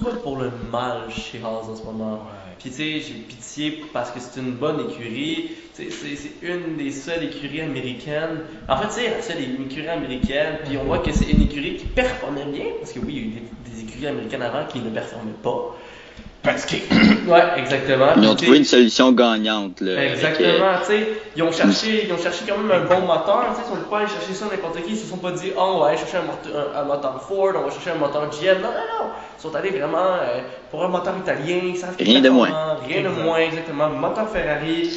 Speaker 3: va pour le mal chez Haas en ce moment. Ouais. Puis tu sais, j'ai pitié parce que c'est une bonne écurie. C'est une des seules écuries américaines. En fait, c'est la seule écurie américaine. Puis on voit que c'est une écurie qui performait bien. Parce que oui, il y a eu des écuries américaines avant qui ne performaient pas. Parce que. Ouais, exactement.
Speaker 4: Ils ont trouvé une solution gagnante. Là,
Speaker 3: exactement, tu sais. Ils ont cherché quand même un bon moteur. Tu sais, ils sont pas allés chercher ça n'importe qui. Ils se sont pas dit, oh, on va aller chercher un moteur Ford, on va chercher un moteur GM. Non. Ils sont allés vraiment pour un moteur italien.
Speaker 4: Rien de moins.
Speaker 3: Rien de moins, exactement. Moteur Ferrari,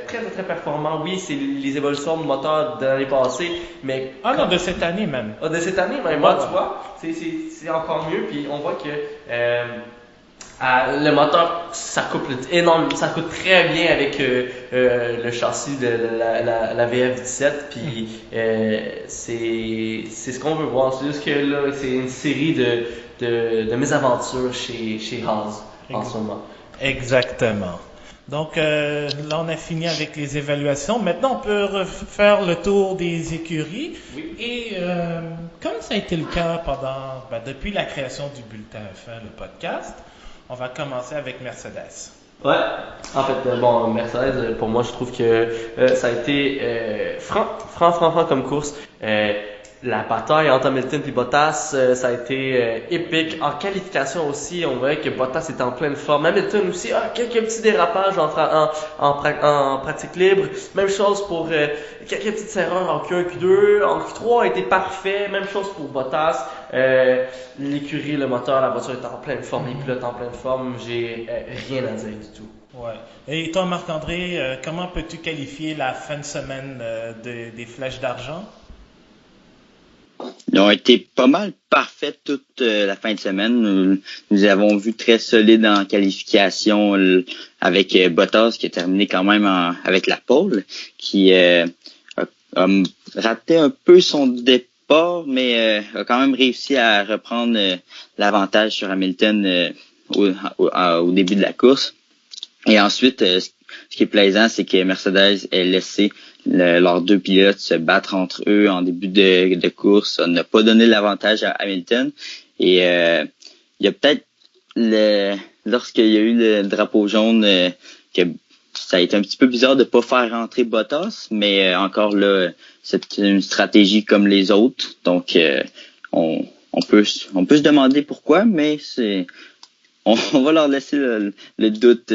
Speaker 3: très, très performant. Oui, c'est les évolutions de moteur de l'année passée, mais.
Speaker 2: Ah non, de cette année même.
Speaker 3: Ah, de cette année même. Moi, tu vois, c'est encore mieux. Puis on voit que. Le moteur, ça coupe très bien avec le châssis de la VF17, puis c'est ce qu'on veut voir. C'est juste que là, c'est une série de mésaventures chez Haas en ce moment.
Speaker 2: Exactement. Donc là, on a fini avec les évaluations. Maintenant, on peut refaire le tour des écuries.
Speaker 3: Oui.
Speaker 2: Et comme ça a été le cas depuis la création du bulletin F1, le podcast, on va commencer avec Mercedes.
Speaker 3: Ouais, en fait, Mercedes, pour moi, je trouve que ça a été franc comme course. La bataille entre Hamilton et Bottas, ça a été épique. En qualification aussi, on voyait que Bottas était en pleine forme. Hamilton aussi, quelques petits dérapages en pratique libre. Même chose pour quelques petites erreurs en Q1, Q2. En Q3 a été parfait. Même chose pour Bottas. L'écurie, le moteur, la voiture est en pleine forme. Les pilotes en pleine forme. J'ai rien à dire du tout.
Speaker 2: Ouais. Et toi, Marc-André, comment peux-tu qualifier la fin de semaine des flèches d'argent?
Speaker 4: Ils ont été pas mal parfaits toute la fin de semaine. Nous avons vu très solide en qualification avec Bottas qui a terminé quand même avec la pole, qui a raté un peu son départ, mais a quand même réussi à reprendre l'avantage sur Hamilton au début de la course. Et ensuite, ce qui est plaisant, c'est que Mercedes a laissé leurs deux pilotes se battre entre eux en début de course. Ça n'a pas donné l'avantage à Hamilton. Et il y a peut-être lorsqu'il y a eu le drapeau jaune que ça a été un petit peu bizarre de pas faire rentrer Bottas, mais encore là, c'est une stratégie comme les autres. Donc on peut se demander pourquoi, mais on va leur laisser le doute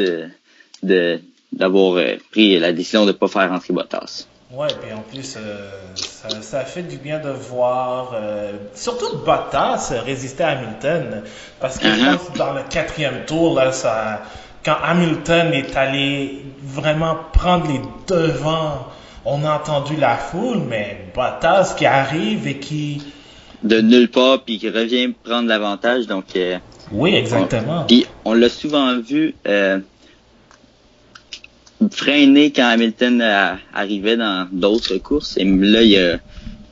Speaker 4: d'avoir pris la décision de pas faire rentrer Bottas.
Speaker 2: Ouais, puis en plus, ça fait du bien de voir, surtout Bottas résister à Hamilton, parce que je pense que dans le 4e tour, là, quand Hamilton est allé vraiment prendre les devants, on a entendu la foule, mais Bottas qui arrive et qui...
Speaker 4: De nulle part, puis qui revient prendre l'avantage, donc...
Speaker 2: oui, exactement.
Speaker 4: Puis on l'a souvent vu... freiner quand Hamilton arrivait dans d'autres courses. Et là, il a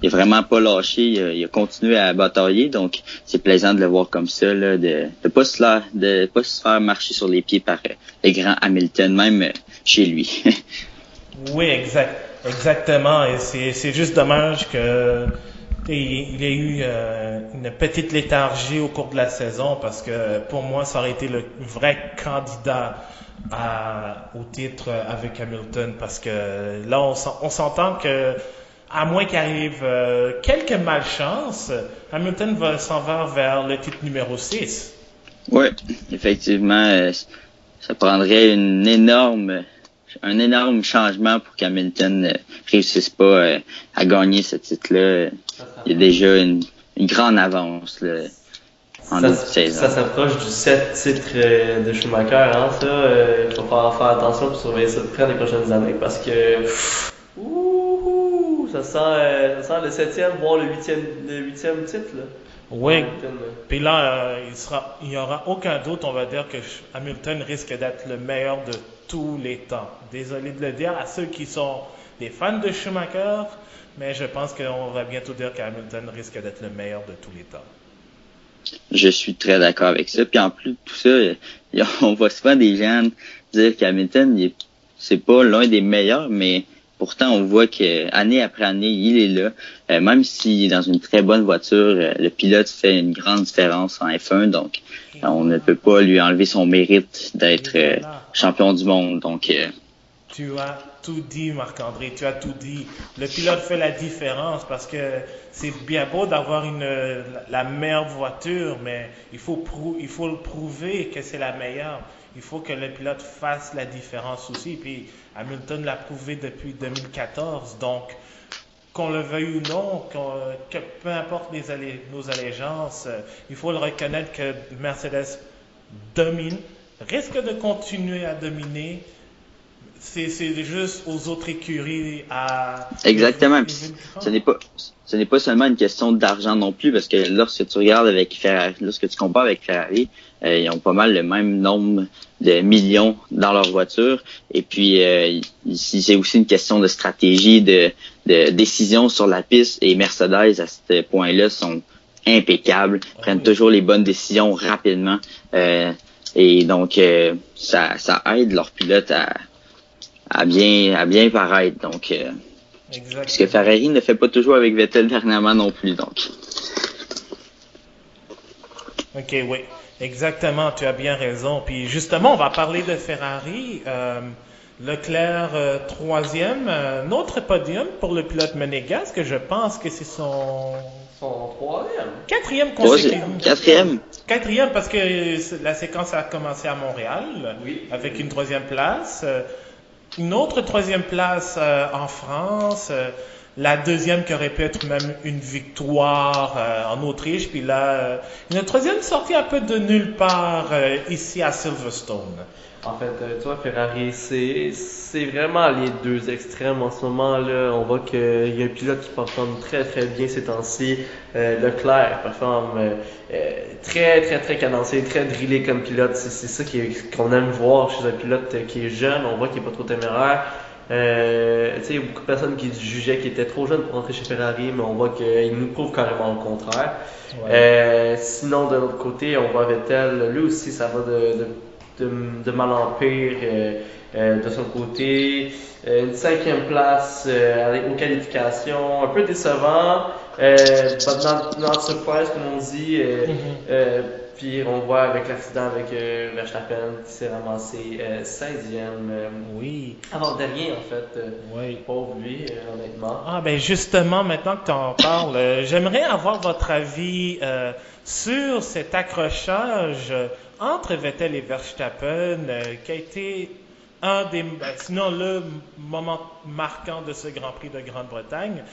Speaker 4: vraiment pas lâché. Il a continué à batailler. Donc, c'est plaisant de le voir comme ça, là, de pas se faire marcher sur les pieds par le grand Hamilton, même chez lui.
Speaker 2: Oui, exactement. Et c'est juste dommage que il ait eu une petite léthargie au cours de la saison, parce que pour moi, ça aurait été le vrai candidat au titre avec Hamilton, parce que là, on s'entend que, à moins qu'il arrive quelques malchances, Hamilton s'en va vers le titre numéro 6.
Speaker 4: Oui, effectivement, ça prendrait un énorme changement pour qu'Hamilton réussisse pas à gagner ce titre-là. Il y a déjà une grande avance là, en début de saison.
Speaker 3: Ça s'approche du 7 titres de Schumacher, hein, ça. Il faut faire attention pour surveiller ça de près les prochaines années, parce que ça sent le 7e, voire le 8e titre, là.
Speaker 2: Oui. Puis là, il n'y aura aucun doute, on va dire que Hamilton risque d'être le meilleur de tous les temps. Désolé de le dire à ceux qui sont des fans de Schumacher, mais je pense qu'on va bientôt dire qu'Hamilton risque d'être le meilleur de tous les temps.
Speaker 4: Je suis très d'accord avec ça. Puis en plus de tout ça, on voit souvent des gens dire qu'Hamilton, c'est pas l'un des meilleurs, mais pourtant on voit que année après année, il est là. Même s'il est dans une très bonne voiture, le pilote fait une grande différence en F1. Donc, on ne peut pas lui enlever son mérite d'être champion du monde. Donc,
Speaker 2: tu as tout dit, Marc-André, tu as tout dit. Le pilote fait la différence, parce que c'est bien beau d'avoir la meilleure voiture, mais il faut le prouver que c'est la meilleure. Il faut que le pilote fasse la différence aussi. Puis Hamilton l'a prouvé depuis 2014. Donc, qu'on le veuille ou non, que peu importe nos allégeances, il faut le reconnaître que Mercedes domine, risque de continuer à dominer. C'est juste aux autres écuries à...
Speaker 4: Exactement. Ce n'est pas seulement une question d'argent non plus, parce que lorsque tu regardes avec Ferrari, lorsque tu compares avec Ferrari, ils ont pas mal le même nombre de millions dans leur voiture. Et puis, c'est aussi une question de stratégie, de décision sur la piste. Et Mercedes, à ce point-là, sont impeccables, prennent toujours les bonnes décisions rapidement. Et donc, ça aide leurs pilotes à bien paraître. Donc, parce que Ferrari ne fait pas toujours avec Vettel dernièrement non plus. Donc.
Speaker 2: Ok, oui, exactement, tu as bien raison. Puis justement, on va parler de Ferrari. Leclerc, 3e, notre podium pour le pilote monégasque, que je pense que c'est son 4e consécutif. 4e parce que la séquence a commencé à Montréal, oui, avec une 3e place. Une autre 3e place en France, la 2e qui aurait pu être même une victoire en Autriche, puis là, une 3e sortie un peu de nulle part ici à Silverstone.
Speaker 3: En fait, tu vois, Ferrari, c'est vraiment les deux extrêmes en ce moment là. On voit qu'il y a un pilote qui performe très très bien ces temps-ci. Leclerc performe très très très cadencé, très drillé comme pilote. C'est ça qu'on aime voir chez un pilote qui est jeune. On voit qu'il n'est pas trop téméraire. Il y a beaucoup de personnes qui jugeaient qu'il était trop jeune pour rentrer chez Ferrari, mais on voit qu'il nous prouve carrément le contraire. Ouais. Sinon, de l'autre côté, on voit Vettel. Lui aussi, ça va de mal en pire. De son côté, une 5e place aux qualifications, un peu décevant, but not surprise comme on dit. Puis on voit avec l'accident avec Verstappen qui s'est ramassé 16e.
Speaker 2: Oui.
Speaker 3: Avant-dernier en fait.
Speaker 2: Oui.
Speaker 3: Pauvre lui, honnêtement.
Speaker 2: Ah ben justement, maintenant que tu en parles, j'aimerais avoir votre avis sur cet accrochage entre Vettel et Verstappen qui a été un des, sinon le moment marquant de ce Grand Prix de Grande-Bretagne.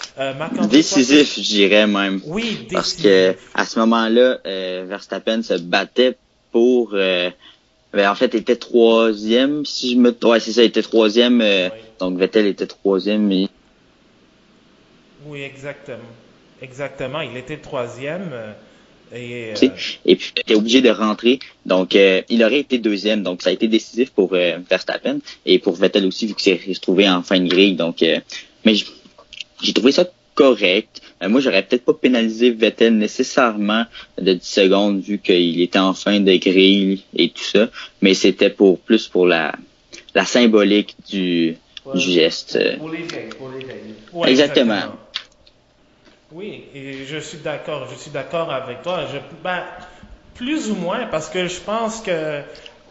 Speaker 4: Décisif, je dirais même.
Speaker 2: Oui, décisif.
Speaker 4: Parce que à ce moment-là, Verstappen se battait pour... en fait, était troisième, si je me... Ouais, c'est ça, il était troisième.
Speaker 2: Oui.
Speaker 4: Donc Vettel était troisième.
Speaker 2: Oui, exactement. Exactement, il était troisième. Et
Speaker 4: puis, il était obligé de rentrer. Donc, il aurait été deuxième. Donc, ça a été décisif pour Verstappen et pour Vettel aussi, vu qu'il s'est retrouvé en fin de grille. Donc, mais j'ai trouvé ça correct. Moi, j'aurais peut-être pas pénalisé Vettel nécessairement de 10 secondes, vu qu'il était en fin de grille et tout ça. Mais c'était plus pour la symbolique du geste.
Speaker 3: Pour les règles.
Speaker 2: Ouais,
Speaker 4: exactement.
Speaker 2: Oui, et je suis d'accord avec toi. Plus ou moins, parce que je pense que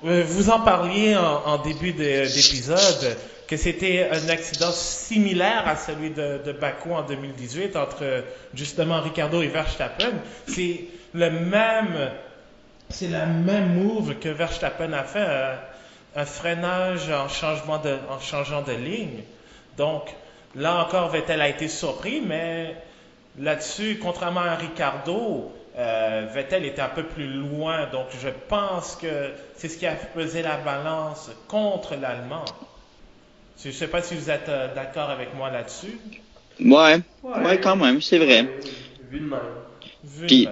Speaker 2: vous en parliez en début d'épisode, que c'était un accident similaire à celui de Bakou en 2018 entre justement Ricciardo et Verstappen. C'est la même move que Verstappen a fait, un freinage en changeant de ligne. Donc, là encore, Vettel a été surpris, mais là-dessus, contrairement à Ricciardo, Vettel était un peu plus loin, donc je pense que c'est ce qui a pesé la balance contre l'Allemand. Je ne sais pas si vous êtes d'accord avec moi là-dessus.
Speaker 4: Ouais, quand même, c'est vrai.
Speaker 3: Vu de même.
Speaker 4: Puis,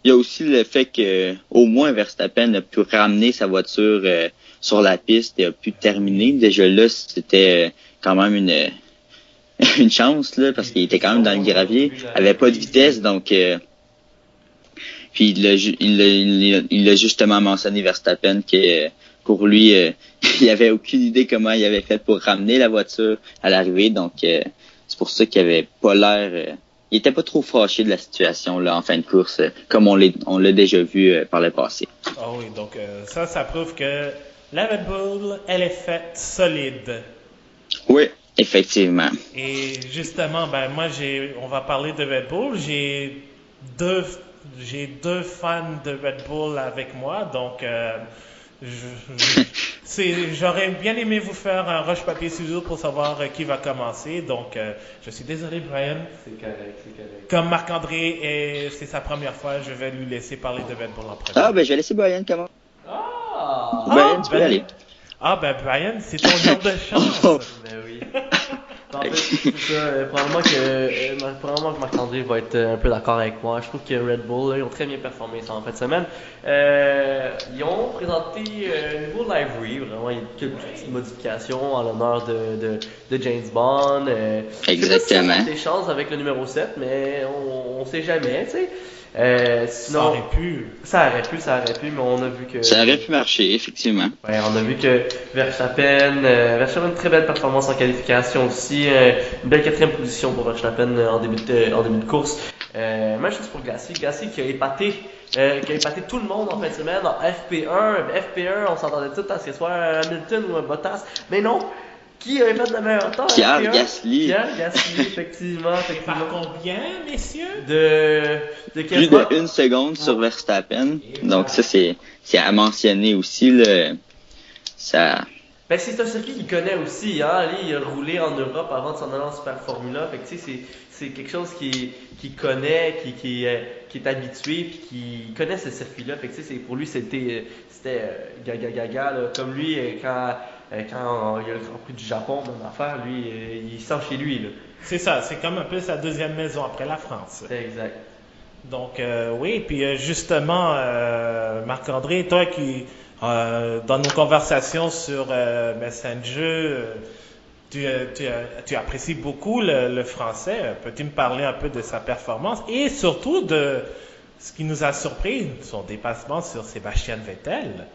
Speaker 4: il y a aussi le fait que au moins Verstappen a pu ramener sa voiture sur la piste et a pu terminer. Déjà là, c'était quand même une chance là, parce qu'il était quand même dans le gravier, il avait pas de vitesse, donc puis il l'a justement mentionné Verstappen que pour lui il avait aucune idée comment il avait fait pour ramener la voiture à l'arrivée, donc c'est pour ça qu'il avait pas l'air il était pas trop fâché de la situation là en fin de course, comme on l'a déjà vu par le passé.
Speaker 2: Ah oui, donc ça prouve que la Red Bull, elle est faite solide.
Speaker 4: Oui. Effectivement.
Speaker 2: Et justement, moi, on va parler de Red Bull. J'ai deux fans de Red Bull avec moi, donc j'aurais bien aimé vous faire un rush papier ciseaux pour savoir qui va commencer. Donc, je suis désolé, Brian.
Speaker 3: C'est correct.
Speaker 2: Comme Marc-André c'est sa première fois, je vais lui laisser parler de Red Bull en premier.
Speaker 4: Ah, je vais laisser Brian commencer. Brian, tu peux y aller.
Speaker 2: Brian, c'est ton jour de chance.
Speaker 3: Ben oui. En fait, c'est ça. Probablement que Marc-André va être un peu d'accord avec moi. Je trouve que Red Bull, là, ils ont très bien performé ça en fin de semaine. Ils ont présenté un nouveau livery. Vraiment, il y a quelques petites modifications en l'honneur de James Bond.
Speaker 4: Exactement.
Speaker 3: Je sais pas si des chances avec le numéro 7, mais on sait jamais, tu sais. Sinon, ça aurait pu, mais on a vu que...
Speaker 4: Ça aurait pu marcher, effectivement.
Speaker 3: Ouais, on a vu que Verstappen, une très belle performance en qualification aussi, une belle 4e position pour Verstappen en début de course. Même chose pour Gasly qui a épaté tout le monde en fin de semaine en FP1, on s'entendait tout à ce que ce soit Hamilton ou Bottas, mais non. Qui a fait le meilleur temps?
Speaker 4: Pierre Gasly,
Speaker 3: effectivement.
Speaker 2: Par combien, messieurs?
Speaker 3: De
Speaker 4: plus de 1 seconde sur Verstappen. Donc ça, c'est à mentionner aussi. Ça...
Speaker 3: c'est un circuit qu'il connaît aussi. Hein? Lui, il a roulé en Europe avant de s'en aller en Super Formula. Fait que, c'est quelque chose qu'il connaît, qui est habitué, puis qui connaît ce circuit-là. Fait que, pour lui, c'était gaga. Là. Comme lui, quand il y a le Grand Prix du Japon, même affaire, lui, il sent chez lui. Là.
Speaker 2: C'est ça, c'est comme un peu sa deuxième maison après la France.
Speaker 3: C'est exact.
Speaker 2: Donc, oui, puis justement, Marc-André, toi qui, dans nos conversations sur Messenger, tu apprécies beaucoup le français. Peux-tu me parler un peu de sa performance et surtout de ce qui nous a surpris, son dépassement sur Sébastien Vettel?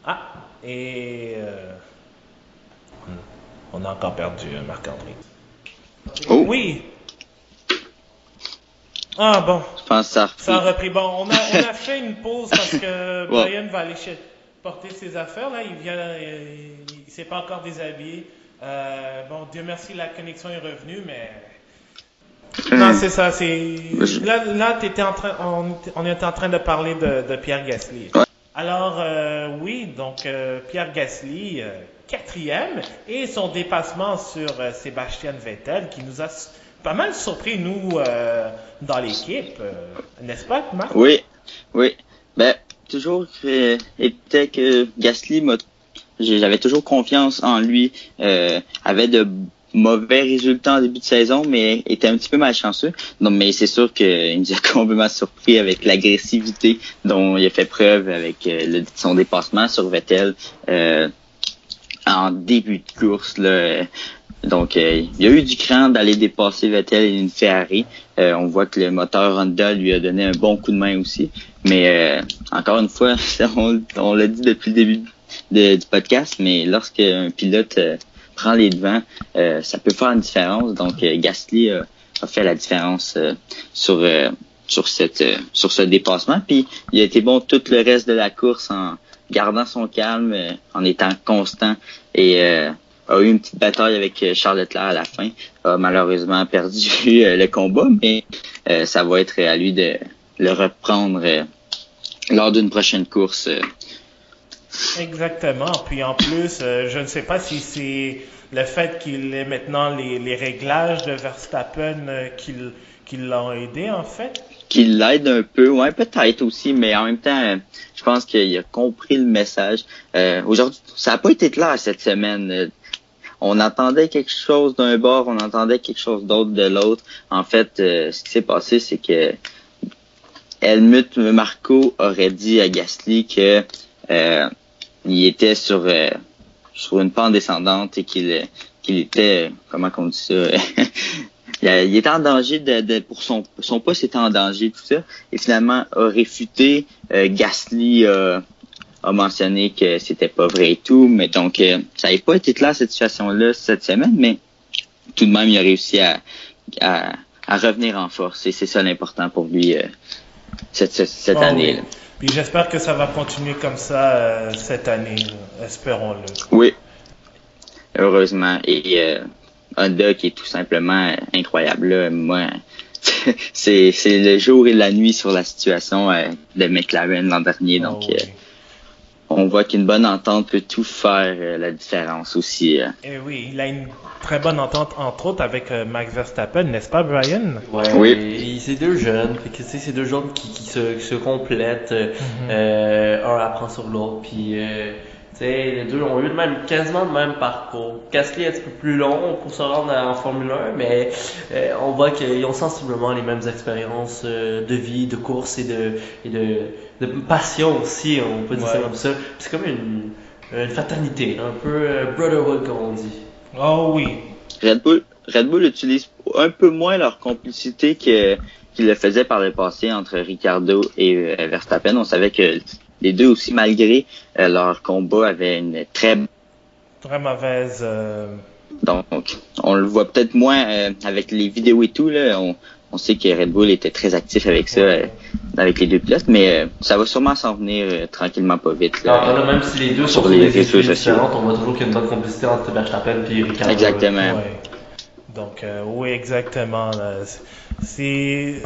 Speaker 2: Ah, et on a encore perdu Marc-André.
Speaker 4: Oh,
Speaker 2: Oui. Ah bon,
Speaker 4: je pense que ça a
Speaker 2: ça a
Speaker 4: repris.
Speaker 2: repris. Bon, on a fait une pause parce que
Speaker 4: Ouais.
Speaker 2: Brian va aller porter ses affaires. Là, il vient, il s'est pas encore déshabillé. Bon, Dieu merci, la connexion est revenue, mais non, c'est ça. C'est
Speaker 4: Je-
Speaker 2: là, on était en train de parler de Pierre Gasly.
Speaker 4: Ouais.
Speaker 2: Alors, oui, donc Pierre Gasly, quatrième, et son dépassement sur Sébastien Vettel, qui nous a pas mal surpris, nous, dans l'équipe, n'est-ce pas, Marc?
Speaker 4: Oui, oui. Ben, toujours était que j'avais toujours confiance en lui. Avait de mauvais résultats en début de saison, mais était un petit peu malchanceux. Donc, mais c'est sûr qu'il nous a complètement surpris avec l'agressivité dont il a fait preuve avec son dépassement sur Vettel en début de course. Là. Donc, il y a eu du cran d'aller dépasser Vettel et une Ferrari. On voit que le moteur Honda lui a donné un bon coup de main aussi. Mais encore une fois, on l'a dit depuis le début du podcast, mais lorsque un pilote prend les devants, ça peut faire une différence. Donc, Gasly a fait la différence sur ce dépassement. Puis, il a été bon tout le reste de la course en gardant son calme, en étant constant et a eu une petite bataille avec Charles Leclerc à la fin. A malheureusement perdu le combat, mais ça va être à lui de le reprendre lors d'une prochaine course.
Speaker 2: Exactement. Puis en plus, je ne sais pas si c'est le fait qu'il ait maintenant les réglages de Verstappen qui l'ont aidé, en fait.
Speaker 4: Qui l'aide un peu, ouais, peut-être aussi, mais en même temps, je pense qu'il a compris le message. Aujourd'hui, ça n'a pas été clair cette semaine. On entendait quelque chose d'un bord, on entendait quelque chose d'autre de l'autre. En fait, ce qui s'est passé, c'est que Helmut Marko aurait dit à Gasly que il était sur une pente descendante et qu'il était, comment qu'on dit ça, il était en danger pour son poste était en danger, tout ça. Et finalement, a réfuté. Gasly a mentionné que c'était pas vrai et tout. Mais donc, ça n'avait pas été clair cette situation-là cette semaine, mais tout de même, il a réussi à revenir en force. Et c'est ça l'important pour lui cette année-là.
Speaker 2: Oui. Puis j'espère que ça va continuer comme ça cette année. Espérons-le.
Speaker 4: Oui, heureusement. Et Honda qui est tout simplement incroyable. Là, moi, c'est le jour et la nuit sur la situation de McLaren l'an dernier. Donc,
Speaker 2: oui.
Speaker 4: On voit qu'une bonne entente peut tout faire la différence aussi.
Speaker 2: Et oui, il a une très bonne entente, entre autres, avec Max Verstappen, n'est-ce pas, Brian?
Speaker 3: Ouais,
Speaker 4: Oui.
Speaker 3: et c'est deux jeunes, fait que, tu sais, c'est deux jeunes qui se complètent, un apprend sur l'autre, puis tu sais, les deux ont eu quasiment le même parcours. Gasly est un petit peu plus long pour se rendre en Formule 1, mais on voit qu'ils ont sensiblement les mêmes expériences de vie, de course et de passion aussi, on peut dire ça comme ça. Puis c'est comme une fraternité, un peu brotherhood comme on dit.
Speaker 2: Oh oui.
Speaker 4: Red Bull utilise un peu moins leur complicité qu'il le faisait par le passé entre Ricciardo et Verstappen. On savait que les deux aussi, malgré leur combat, avaient une très
Speaker 2: mauvaise.
Speaker 4: Donc, on le voit peut-être moins avec les vidéos et tout. Là, on sait que Red Bull était très actif avec ça, avec les deux pilotes, mais ça va sûrement s'en venir tranquillement pas vite. Là,
Speaker 3: là, même si les deux sont
Speaker 4: sur
Speaker 3: sur
Speaker 4: les
Speaker 3: des
Speaker 4: réseaux
Speaker 3: études
Speaker 4: sociaux.
Speaker 3: différentes, on voit toujours qu'il y a une bonne complicité entre Verstappen et Ricciardo.
Speaker 4: Exactement.
Speaker 2: Ouais. Donc, oui, exactement. C'est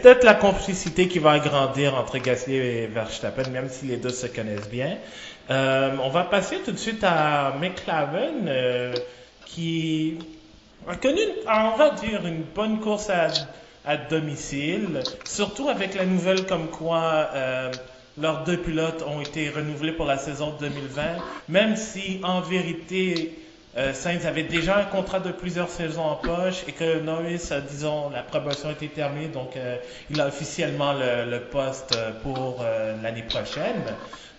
Speaker 2: peut-être la complicité qui va agrandir entre Gasly et Verstappen, même si les deux se connaissent bien. On va passer tout de suite à McLaren, qui a connu, on va dire, une bonne course à domicile, surtout avec la nouvelle comme quoi leurs deux pilotes ont été renouvelés pour la saison 2020, même si en vérité Sainz avait déjà un contrat de plusieurs saisons en poche et que Norris, disons, la promotion était terminée, donc il a officiellement le poste pour l'année prochaine.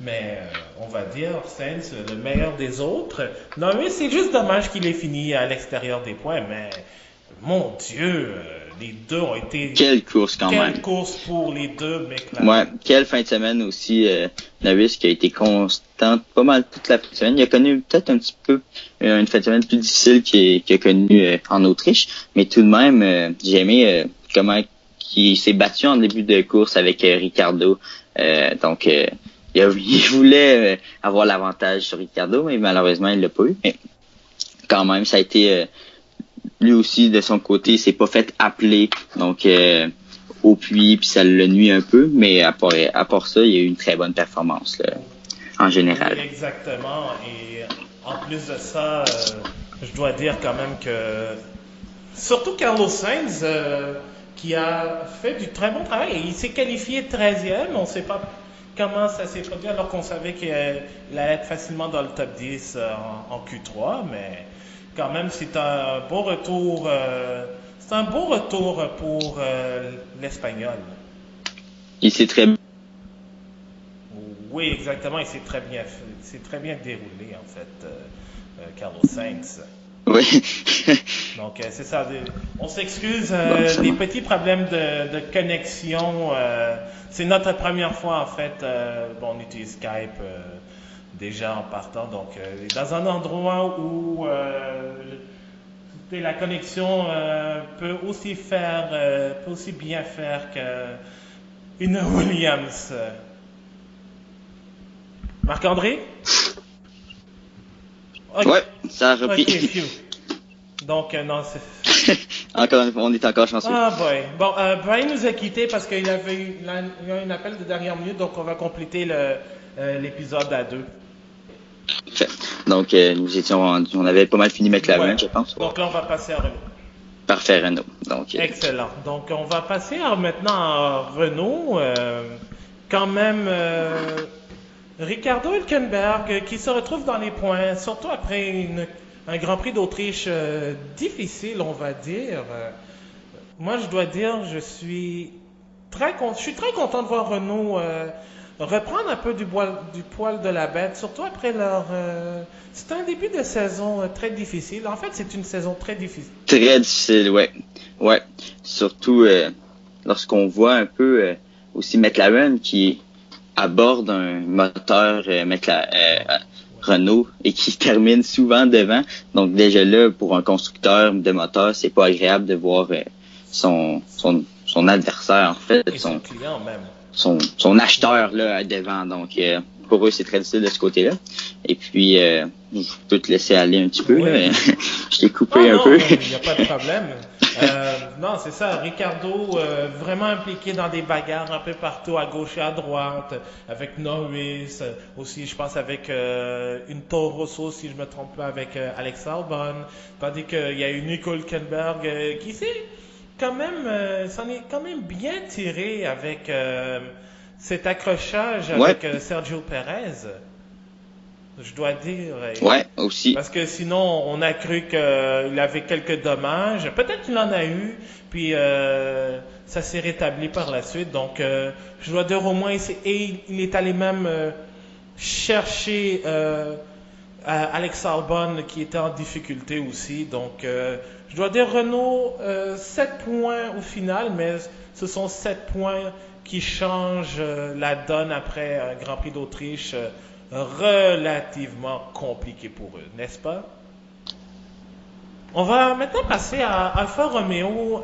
Speaker 2: Mais on va dire, Sainz, le meilleur des autres. Norris, c'est juste dommage qu'il ait fini à l'extérieur des points, mais mon Dieu, les deux ont été...
Speaker 4: Quelle course quand même.
Speaker 2: Quelle course pour les deux McLaren.
Speaker 4: Ouais, quelle fin de semaine aussi. Norris qui a été constante pas mal toute la fin de semaine. Il a connu peut-être un petit peu une fin de semaine plus difficile qu'il a connu en Autriche. Mais tout de même, j'ai aimé comment il s'est battu en début de course avec Ricciardo. Donc, il voulait avoir l'avantage sur Ricciardo, mais malheureusement, il l'a pas eu. Mais quand même, ça a été... lui aussi, de son côté, il s'est pas fait appeler. Donc... au puits, puis ça le nuit un peu, mais à part ça, il y a eu une très bonne performance là, en général.
Speaker 2: Oui, exactement, et en plus de ça, je dois dire quand même que, surtout Carlos Sainz, qui a fait du très bon travail, et il s'est qualifié 13e, on ne sait pas comment ça s'est produit, alors qu'on savait qu'il allait être facilement dans le top 10 en Q3, mais quand même, c'est un beau retour... c'est un beau retour pour l'Espagnol.
Speaker 4: Il s'est très...
Speaker 2: Oui, exactement. Il s'est très bien déroulé, en fait, Carlos Sainz.
Speaker 4: Oui.
Speaker 2: Donc, c'est ça. On s'excuse des petits problèmes de connexion. C'est notre première fois, en fait. On utilise Skype déjà en partant. Donc, dans un endroit où... la connexion peut aussi bien faire qu'une Williams. Marc-André? Okay.
Speaker 4: Ouais, ça a repris.
Speaker 2: Okay, donc, non, c'est...
Speaker 4: Encore une fois, on est encore chanceux.
Speaker 2: Ah, boy. Bon, Brian nous a quittés parce qu'il y a eu un appel de dernière minute, donc on va compléter l'épisode à deux.
Speaker 4: Fait. Donc, nous étions rendus, on avait pas mal fini McLaren, je pense.
Speaker 2: Donc là, on va passer à Renault.
Speaker 4: Parfait, Renault. Donc,
Speaker 2: excellent. Donc, on va passer maintenant à Renault. Quand même, Ricardo Hülkenberg qui se retrouve dans les points, surtout après un Grand Prix d'Autriche difficile, on va dire. Moi, je dois dire, je suis très content de voir Renault reprendre un peu du poil de la bête, surtout après c'est un début de saison très difficile. En fait, c'est une saison très difficile.
Speaker 4: Très difficile, ouais. Ouais. Surtout lorsqu'on voit un peu aussi McLaren qui aborde un moteur Renault et qui termine souvent devant. Donc déjà là, pour un constructeur de moteur, c'est pas agréable de voir son adversaire, en fait.
Speaker 2: Et son client même.
Speaker 4: Son acheteur là devant. Donc pour eux, c'est très difficile de ce côté-là. Et puis je peux te laisser aller un petit peu.
Speaker 2: Oui.
Speaker 4: Là. Je t'ai coupé un peu.
Speaker 2: Il n'y a pas de problème. Non, c'est ça. Ricardo, vraiment impliqué dans des bagarres un peu partout, à gauche et à droite, avec Norris, aussi, je pense, avec une Toro Rosso, si je me trompe pas, avec Alex Albon. Tandis qu'il y a eu Nico Hülkenberg qui s'est quand même, s'en est quand même bien tiré avec cet accrochage avec Sergio Perez. Je dois dire.
Speaker 4: Ouais, aussi.
Speaker 2: Parce que sinon, on a cru qu'il avait quelques dommages. Peut-être qu'il en a eu, puis ça s'est rétabli par la suite. Donc, je dois dire au moins, il est allé même chercher Alex Albon qui était en difficulté aussi. Donc, je dois dire Renault, 7 points au final, mais ce sont 7 points qui changent la donne après un Grand Prix d'Autriche relativement compliqué pour eux, n'est-ce pas? On va maintenant passer à Alfa Romeo.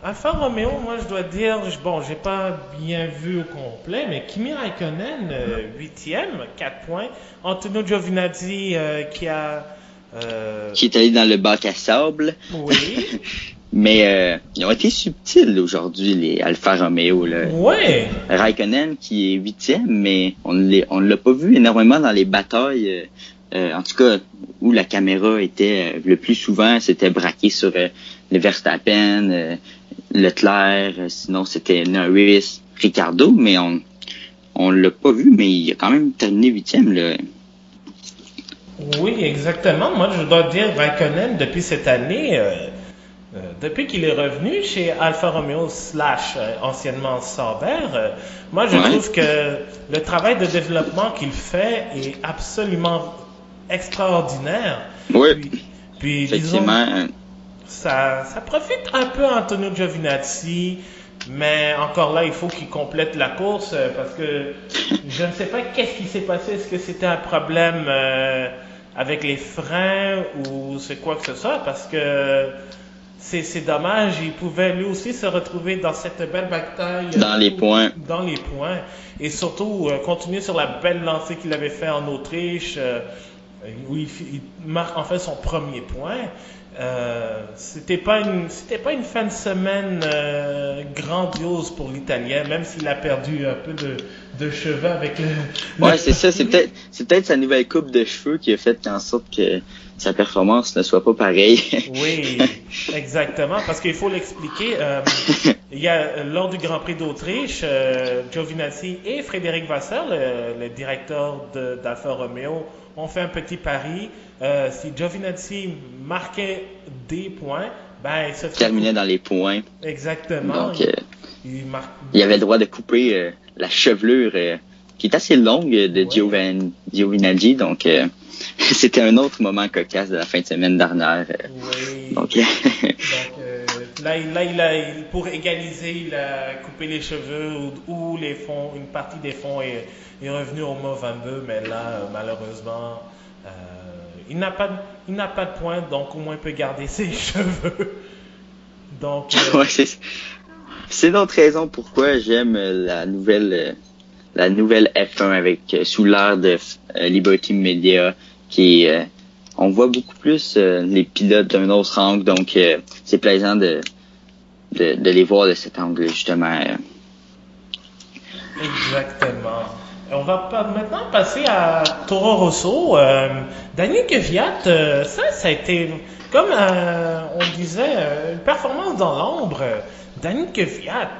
Speaker 2: Alfa Romeo, moi je dois dire, j'ai pas bien vu au complet, mais Kimi Raikkonen, 8e, 4 points. Antonio Giovinazzi qui est
Speaker 4: allé dans le bac à sable.
Speaker 2: Oui.
Speaker 4: Mais ils ont été subtils aujourd'hui, les Alfa Romeo. Là.
Speaker 2: Ouais.
Speaker 4: Raikkonen qui est 8e, mais on ne l'a pas vu énormément dans les batailles. En tout cas, où la caméra était le plus souvent, c'était braqué sur le Verstappen, Leclerc, sinon c'était Norris, Ricciardo, mais on l'a pas vu, mais il a quand même terminé 8e. Là.
Speaker 2: Oui, exactement. Moi, je dois dire, Raikkonen, depuis cette année... depuis qu'il est revenu chez Alfa Romeo / anciennement Sauber, moi je trouve que le travail de développement qu'il fait est absolument extraordinaire.
Speaker 4: Oui.
Speaker 2: Puis
Speaker 4: effectivement.
Speaker 2: ça profite un peu à Antonio Giovinazzi, mais encore là, il faut qu'il complète la course parce que je ne sais pas qu'est-ce qui s'est passé. Est-ce que c'était un problème avec les freins ou c'est quoi que ce soit? Parce que c'est dommage, il pouvait lui aussi se retrouver dans cette belle bataille.
Speaker 4: Dans les points.
Speaker 2: Dans les points. Et surtout, continuer sur la belle lancée qu'il avait fait en Autriche, où il marque en fait son premier point. C'était pas une fin de semaine grandiose pour l'Italien, même s'il a perdu un peu de cheveux avec
Speaker 4: Ouais, c'est ça. C'est peut-être sa nouvelle coupe de cheveux qui a fait en sorte que sa performance ne soit pas pareille.
Speaker 2: Oui, exactement, parce qu'il faut l'expliquer. Il y a lors du Grand Prix d'Autriche, Giovinazzi et Frédéric Vasseur, le directeur d'Alfa Romeo, ont fait un petit pari. Si Giovinazzi marquait des points, ben il se
Speaker 4: terminait dans les points.
Speaker 2: Exactement.
Speaker 4: Donc, il avait le droit de couper la chevelure qui est assez longue de Giovinazzi. Donc, c'était un autre moment cocasse de la fin de semaine dernière.
Speaker 2: Oui.
Speaker 4: Donc,
Speaker 2: là, pour égaliser, il a coupé les cheveux ou les fonds, une partie des fonds est revenue au mot 22, mais là, malheureusement, il n'a pas de points, donc au moins il peut garder ses cheveux. Donc,
Speaker 4: ouais, c'est l'autre raison pourquoi j'aime la nouvelle F1 avec sous l'ère de Liberty Media qui on voit beaucoup plus les pilotes d'un autre angle, donc c'est plaisant de les voir de cet angle justement.
Speaker 2: Exactement. On va maintenant passer à Toro Rosso. Daniel Kvyat, ça a été, comme on disait, une performance dans l'ombre. Daniel Kvyat,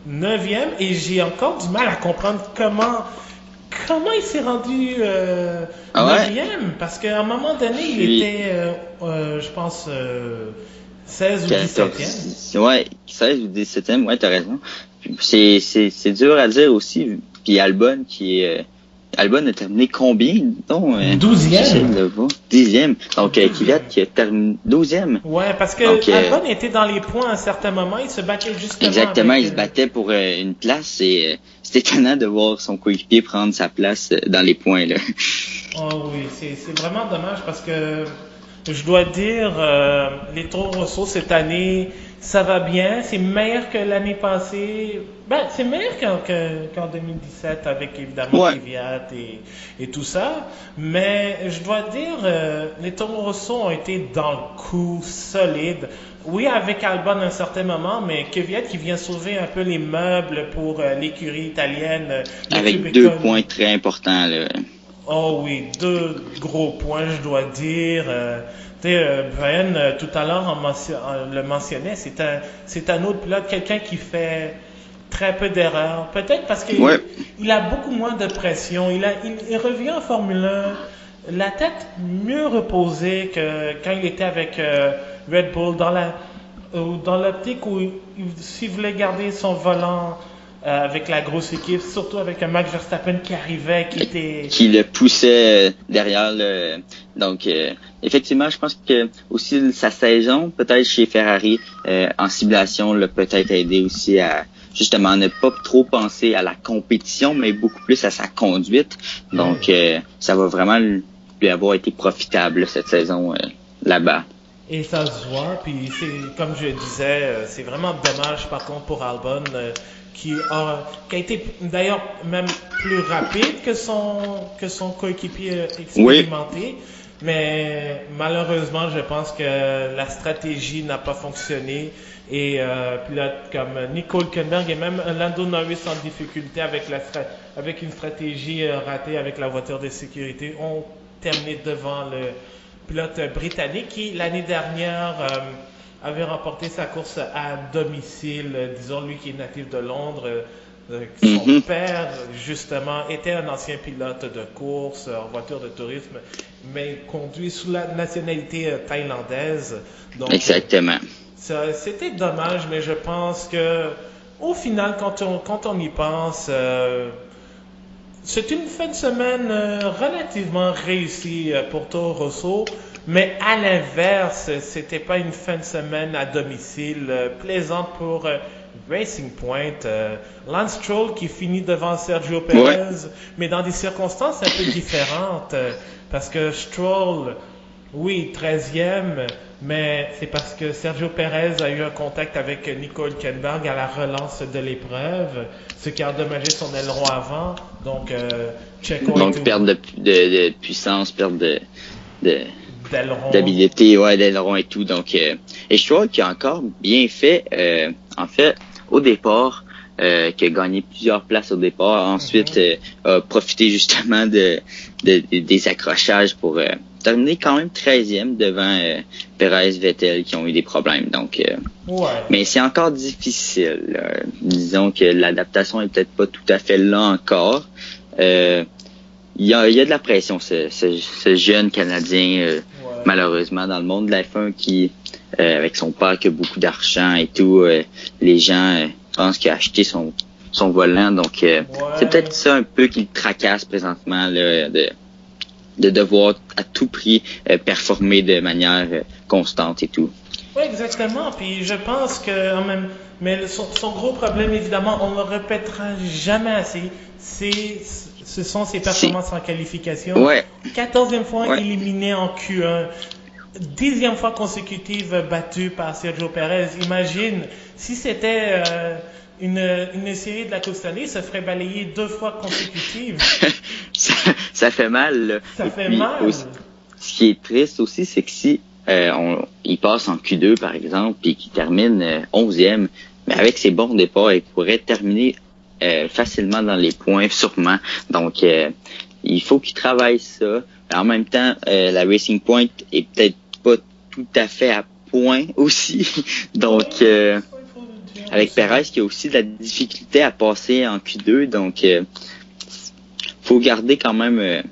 Speaker 2: 9e, et j'ai encore du mal à comprendre comment il s'est rendu 9e, parce qu'à un moment donné, il était, je pense, 16 ou 17e.
Speaker 4: Ouais, 16 ou 17e, ouais, t'as raison. C'est dur à dire aussi. Puis Albon Albon a terminé combien? Donc,
Speaker 2: 12e.
Speaker 4: 10e. Donc, Kvyat qui a terminé 12e.
Speaker 2: Ouais, parce que Albon était dans les points à un certain moment. Il se battait justement.
Speaker 4: Exactement, il se battait pour une place et c'est étonnant de voir son coéquipier prendre sa place dans les points, là.
Speaker 2: Oh oui, c'est vraiment dommage parce que je dois dire, les Toro Rosso cette année, ça va bien. C'est meilleur que l'année passée. Ben, c'est meilleur qu'en 2017 avec évidemment Kvyat et tout ça. Mais je dois dire, les Toro Rosso ont été dans le coup solide. Oui, avec Albon à un certain moment, mais Kvyat qui vient sauver un peu les meubles pour l'écurie italienne.
Speaker 4: Avec 2 points très importants, là.
Speaker 2: Oh oui, 2 gros points, je dois dire. Brian, tout à l'heure, le mentionnait, c'est un autre pilote, quelqu'un qui fait très peu d'erreurs. Peut-être parce qu'il a beaucoup moins de pression. Il revient en Formule 1, la tête mieux reposée que quand il était avec Red Bull, dans l'optique où s'il voulait garder son volant avec la grosse équipe, surtout avec un Max Verstappen qui arrivait, qui le poussait
Speaker 4: derrière le. Donc, effectivement, je pense que aussi sa saison, peut-être chez Ferrari, en ciblation, l'a peut-être aidé aussi à justement ne pas trop penser à la compétition, mais beaucoup plus à sa conduite. Donc, ça va vraiment lui avoir été profitable cette saison là-bas.
Speaker 2: Et ça se voit, puis c'est comme je disais, c'est vraiment dommage par contre pour Albon. Qui a été d'ailleurs même plus rapide que son coéquipier expérimenté. Mais malheureusement, je pense que la stratégie n'a pas fonctionné. Et pilotes comme Nico Hülkenberg et même Lando Norris en difficulté avec une stratégie ratée avec la voiture de sécurité ont terminé devant le pilote britannique qui, l'année dernière, avait remporté sa course à domicile, disons lui qui est natif de Londres. Son père, justement, était un ancien pilote de course en voiture de tourisme, mais conduit sous la nationalité thaïlandaise. Donc,
Speaker 4: exactement.
Speaker 2: C'était dommage, mais je pense que au final, quand on y pense, c'est une fin de semaine relativement réussie pour Toro Rosso. Mais à l'inverse, c'était pas une fin de semaine à domicile plaisante pour Racing Point. Lance Stroll qui finit devant Sergio Perez,
Speaker 4: Ouais.
Speaker 2: mais dans des circonstances un peu différentes. Parce que Stroll, oui, 13e, mais c'est parce que Sergio Perez a eu un contact avec Nico Hülkenberg à la relance de l'épreuve, ce qui a endommagé son aileron avant. Donc, Checo
Speaker 4: Donc, perte de puissance, perte
Speaker 2: d'aileron.
Speaker 4: d'habileté, ouais, d'aileron et tout. Donc, et je trouve qu'il a encore bien fait, en fait, au départ, qui a gagné plusieurs places au départ. Ensuite, a profité justement des accrochages pour terminer quand même 13e devant Perez, Vettel qui ont eu des problèmes. Donc,
Speaker 2: Ouais.
Speaker 4: mais c'est encore difficile. Disons que l'adaptation est peut-être pas tout à fait là encore. Il y a de la pression, ce jeune Canadien,
Speaker 2: Ouais.
Speaker 4: malheureusement, dans le monde de la F1 qui, avec son père qui a beaucoup d'argent et tout, les gens pensent qu'il a acheté son volant. Donc, c'est peut-être ça un peu qui le tracasse présentement, là, de devoir à tout prix performer de manière constante et tout.
Speaker 2: Oui, exactement. Puis je pense que mais son gros problème, évidemment, on ne le répétera jamais assez, ce sont ses performances en qualification.
Speaker 4: Ouais.
Speaker 2: 14e fois
Speaker 4: Ouais.
Speaker 2: éliminé en Q1. 10e fois consécutive battu par Sergio Perez. Imagine, si c'était une série de la Coupe Stanley, ça ferait balayer 2 fois consécutives.
Speaker 4: ça fait mal, là.
Speaker 2: Ça
Speaker 4: Et
Speaker 2: fait
Speaker 4: puis,
Speaker 2: mal.
Speaker 4: aussi, ce qui est triste aussi, c'est que si il passe en Q2, par exemple, puis qu'il termine 11e, mais avec ses bons départs, il pourrait terminer facilement dans les points, sûrement. Donc, il faut qu'il travaille ça. En même temps, la Racing Point est peut-être pas tout à fait à point aussi. Donc, avec Perez qui a aussi de la difficulté à passer en Q2, donc faut garder quand même,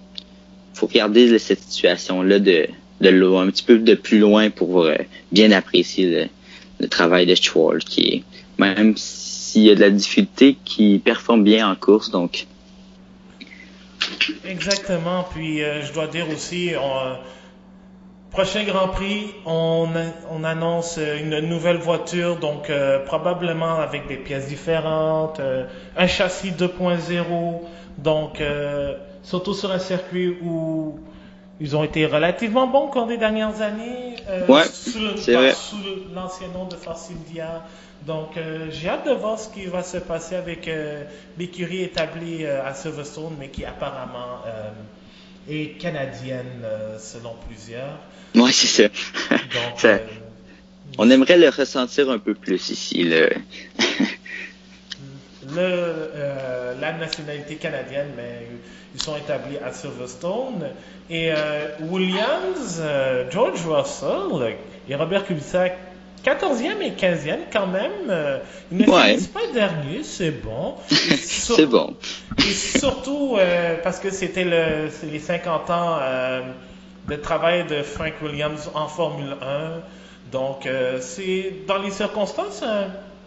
Speaker 4: faut regarder cette situation-là de loin, un petit peu de plus loin pour bien apprécier le travail de Stroll, qui est, même s'il y a de la difficulté, qui performe bien en course, donc.
Speaker 2: Exactement. Puis je dois dire aussi, prochain Grand Prix, on annonce une nouvelle voiture, donc probablement avec des pièces différentes, un châssis 2.0, donc surtout sur un circuit où ils ont été relativement bons au cours des dernières années,
Speaker 4: Ouais,
Speaker 2: sous l'ancien nom de Force India. Donc, j'ai hâte de voir ce qui va se passer avec l'écurie établie à Silverstone, mais qui apparemment est canadienne selon plusieurs.
Speaker 4: Ouais, c'est ça.
Speaker 2: Donc,
Speaker 4: Ça, on aimerait le ressentir un peu plus ici, là.
Speaker 2: La nationalité canadienne, mais ils sont établis à Silverstone. Et Williams, George Russell et Robert Kubica, 14e et 15e quand même. Ils ne finissent pas dernier, c'est bon.
Speaker 4: C'est bon.
Speaker 2: Et surtout parce que c'est les 50 ans de travail de Frank Williams en Formule 1. Donc, c'est dans les circonstances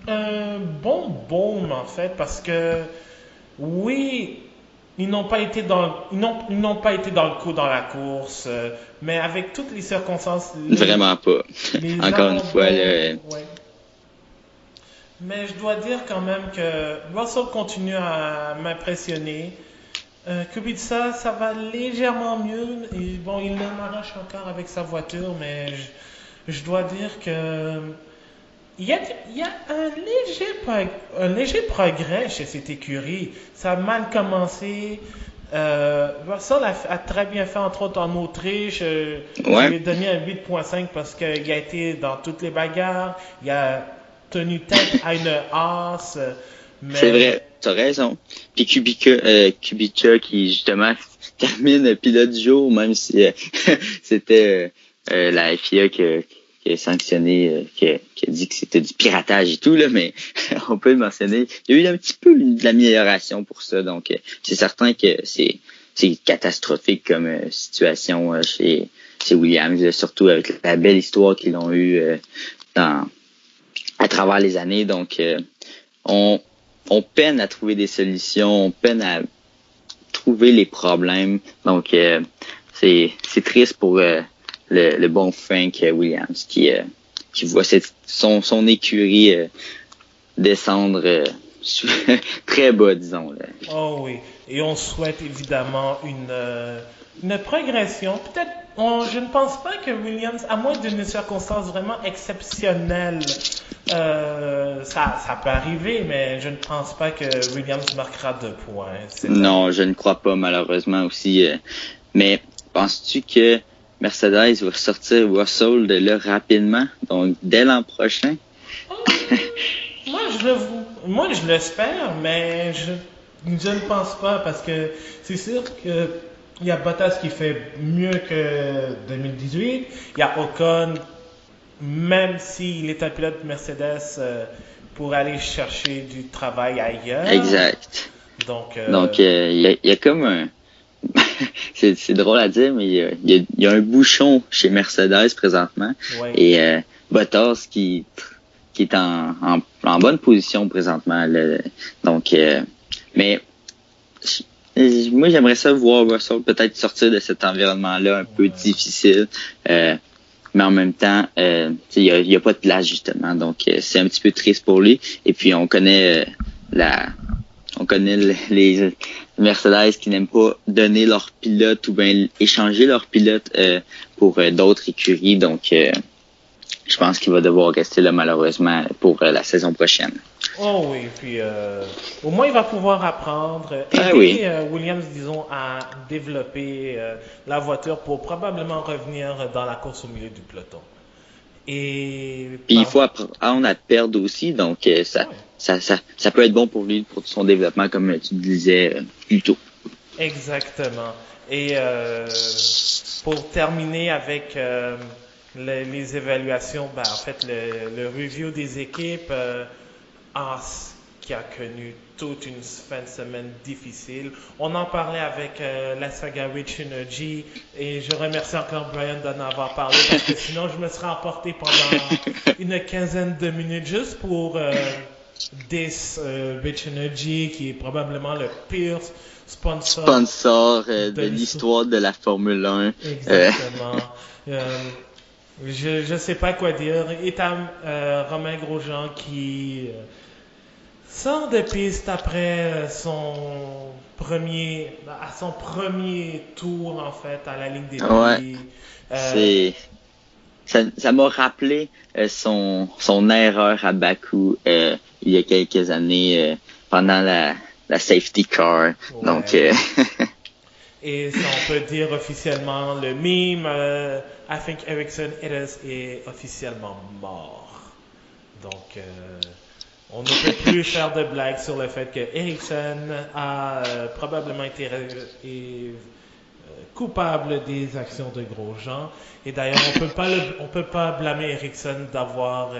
Speaker 2: un bon boom en fait, parce que oui, ils n'ont pas été dans le coup dans la course, mais avec toutes les circonstances.
Speaker 4: Vraiment pas. Encore une fois, là.
Speaker 2: Ouais. Mais je dois dire quand même que Russell continue à m'impressionner. Kubica, ça va légèrement mieux. Et bon, il m'arrache encore avec sa voiture, mais je dois dire que il y a un léger progrès chez cette écurie. Ça a mal commencé. Russell a très bien fait, entre autres en Autriche. Je lui ai donné un 8.5 parce qu'il a été dans toutes les bagarres. Il a tenu tête à une Haas. Mais...
Speaker 4: C'est vrai, t'as raison. Puis Kubica qui justement termine pilote du jour, même si c'était la FIA qui a sanctionné, qui a dit que c'était du piratage et tout, là, mais on peut le mentionner. Il y a eu un petit peu de l'amélioration pour ça, donc c'est certain que c'est catastrophique comme situation chez Williams, surtout avec la belle histoire qu'ils ont eue à travers les années. Donc on peine à trouver des solutions, on peine à trouver les problèmes. Donc c'est triste pour le bon Frank Williams qui voit son écurie descendre très bas, disons. Là.
Speaker 2: Oh oui. Et on souhaite évidemment une progression. Peut-être, je ne pense pas que Williams, à moins d'une circonstance vraiment exceptionnelle, ça peut arriver, mais je ne pense pas que Williams marquera 2 points.
Speaker 4: Non, je ne crois pas, malheureusement aussi. Mais penses-tu que Mercedes va sortir Russell de là rapidement, donc dès l'an prochain?
Speaker 2: Moi, je l'espère, mais je ne pense pas parce que c'est sûr que il y a Bottas qui fait mieux que 2018. Il y a Ocon, même s'il est un pilote Mercedes, pour aller chercher du travail ailleurs.
Speaker 4: Exact.
Speaker 2: Donc,
Speaker 4: il y a comme un... c'est drôle à dire, mais il y a un bouchon chez Mercedes présentement.
Speaker 2: Ouais.
Speaker 4: Et Bottas qui est en bonne position présentement. Là. Donc, mais moi, j'aimerais ça voir Russell peut-être sortir de cet environnement-là un peu difficile. Mais en même temps, il y a pas de place justement. Donc, c'est un petit peu triste pour lui. Et puis, on connaît les Mercedes qui n'aiment pas donner leur pilote ou bien échanger leur pilote pour d'autres écuries. Donc, je pense qu'il va devoir rester là malheureusement pour la saison prochaine.
Speaker 2: Oh oui, puis au moins il va pouvoir apprendre, Williams, disons, à développer la voiture pour probablement revenir dans la course au milieu du peloton. Et
Speaker 4: puis il faut apprendre à perdre aussi, donc ça peut être bon pour lui, pour son développement, comme tu disais plus tôt.
Speaker 2: Exactement. Et pour terminer avec les évaluations, en fait, le review des équipes, Haas qui a connu toute une fin de semaine difficile. On en parlait avec la saga Rich Energy et je remercie encore Brian d'en avoir parlé parce que sinon je me serais emporté pendant une quinzaine de minutes juste pour Rich Energy qui est probablement le pire sponsor
Speaker 4: de l'histoire de la Formule 1.
Speaker 2: Exactement. Je sais pas quoi dire. Et t'as Romain Grosjean qui sort de piste après son premier tour en fait à la ligne des
Speaker 4: prix. Ça m'a rappelé son erreur à Bakou il y a quelques années pendant la safety car. Ouais. Donc
Speaker 2: et ça, on peut dire officiellement le meme I think Ericsson est officiellement mort. Donc on ne peut plus faire de blagues sur le fait que Ericsson a probablement été coupable des actions de Grosjean. Et d'ailleurs, on peut pas blâmer Ericsson d'avoir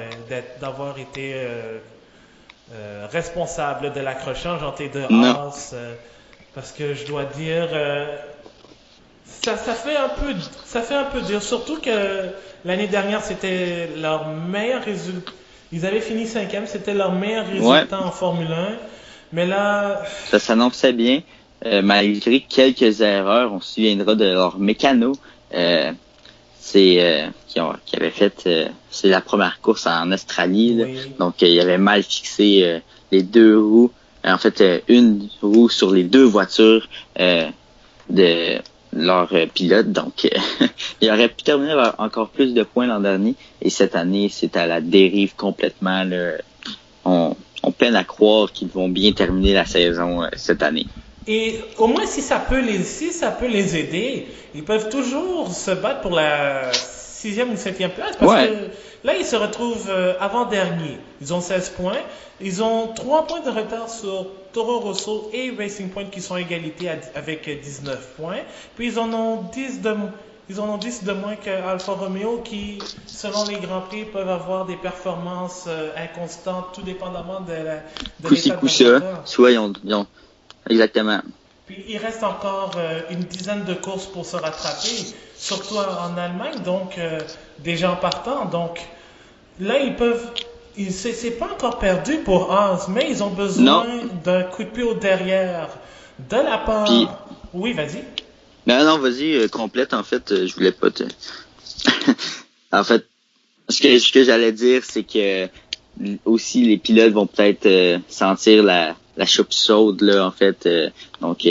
Speaker 2: été responsable de l'accrochage entre les deux Haas, parce que je dois dire, ça fait un peu dur, surtout que l'année dernière c'était leur meilleur résultat. Ils avaient fini 5e, c'était leur meilleur résultat en Formule 1. Mais là...
Speaker 4: Ça s'annonçait bien, malgré quelques erreurs. On se souviendra de leur mécano. Qui avait fait... c'est la première course en Australie. Oui. Donc, il avait mal fixé les deux roues. En fait, une roue sur les deux voitures de leur pilote. Donc, il aurait pu terminer encore plus de points l'an dernier. Et cette année, c'est à la dérive complètement. Là. On peine à croire qu'ils vont bien terminer la saison cette année.
Speaker 2: Et au moins, si ça peut les aider, ils peuvent toujours se battre pour la 6e ou 7e place. Parce que là, ils se retrouvent avant-dernier. Ils ont 16 points. Ils ont 3 points de retard sur Toro Rosso et Racing Point qui sont à égalité avec 19 points. Puis ils en ont 10 de moins que Alfa Romeo qui, selon les Grands Prix, peuvent avoir des performances inconstantes, tout dépendamment de l'état de
Speaker 4: ça. Soit ils ont... Exactement.
Speaker 2: Puis il reste encore une dizaine de courses pour se rattraper, surtout en Allemagne, donc déjà en partant. Donc là, c'est pas encore perdu pour Haas, mais ils ont besoin d'un coup de pied au derrière de la part. Oui, vas-y.
Speaker 4: Non, vas-y, complète, en fait, je voulais pas te... En fait, ce que j'allais dire, c'est que aussi les pilotes vont peut-être sentir la choupe chaude là, en fait. Donc,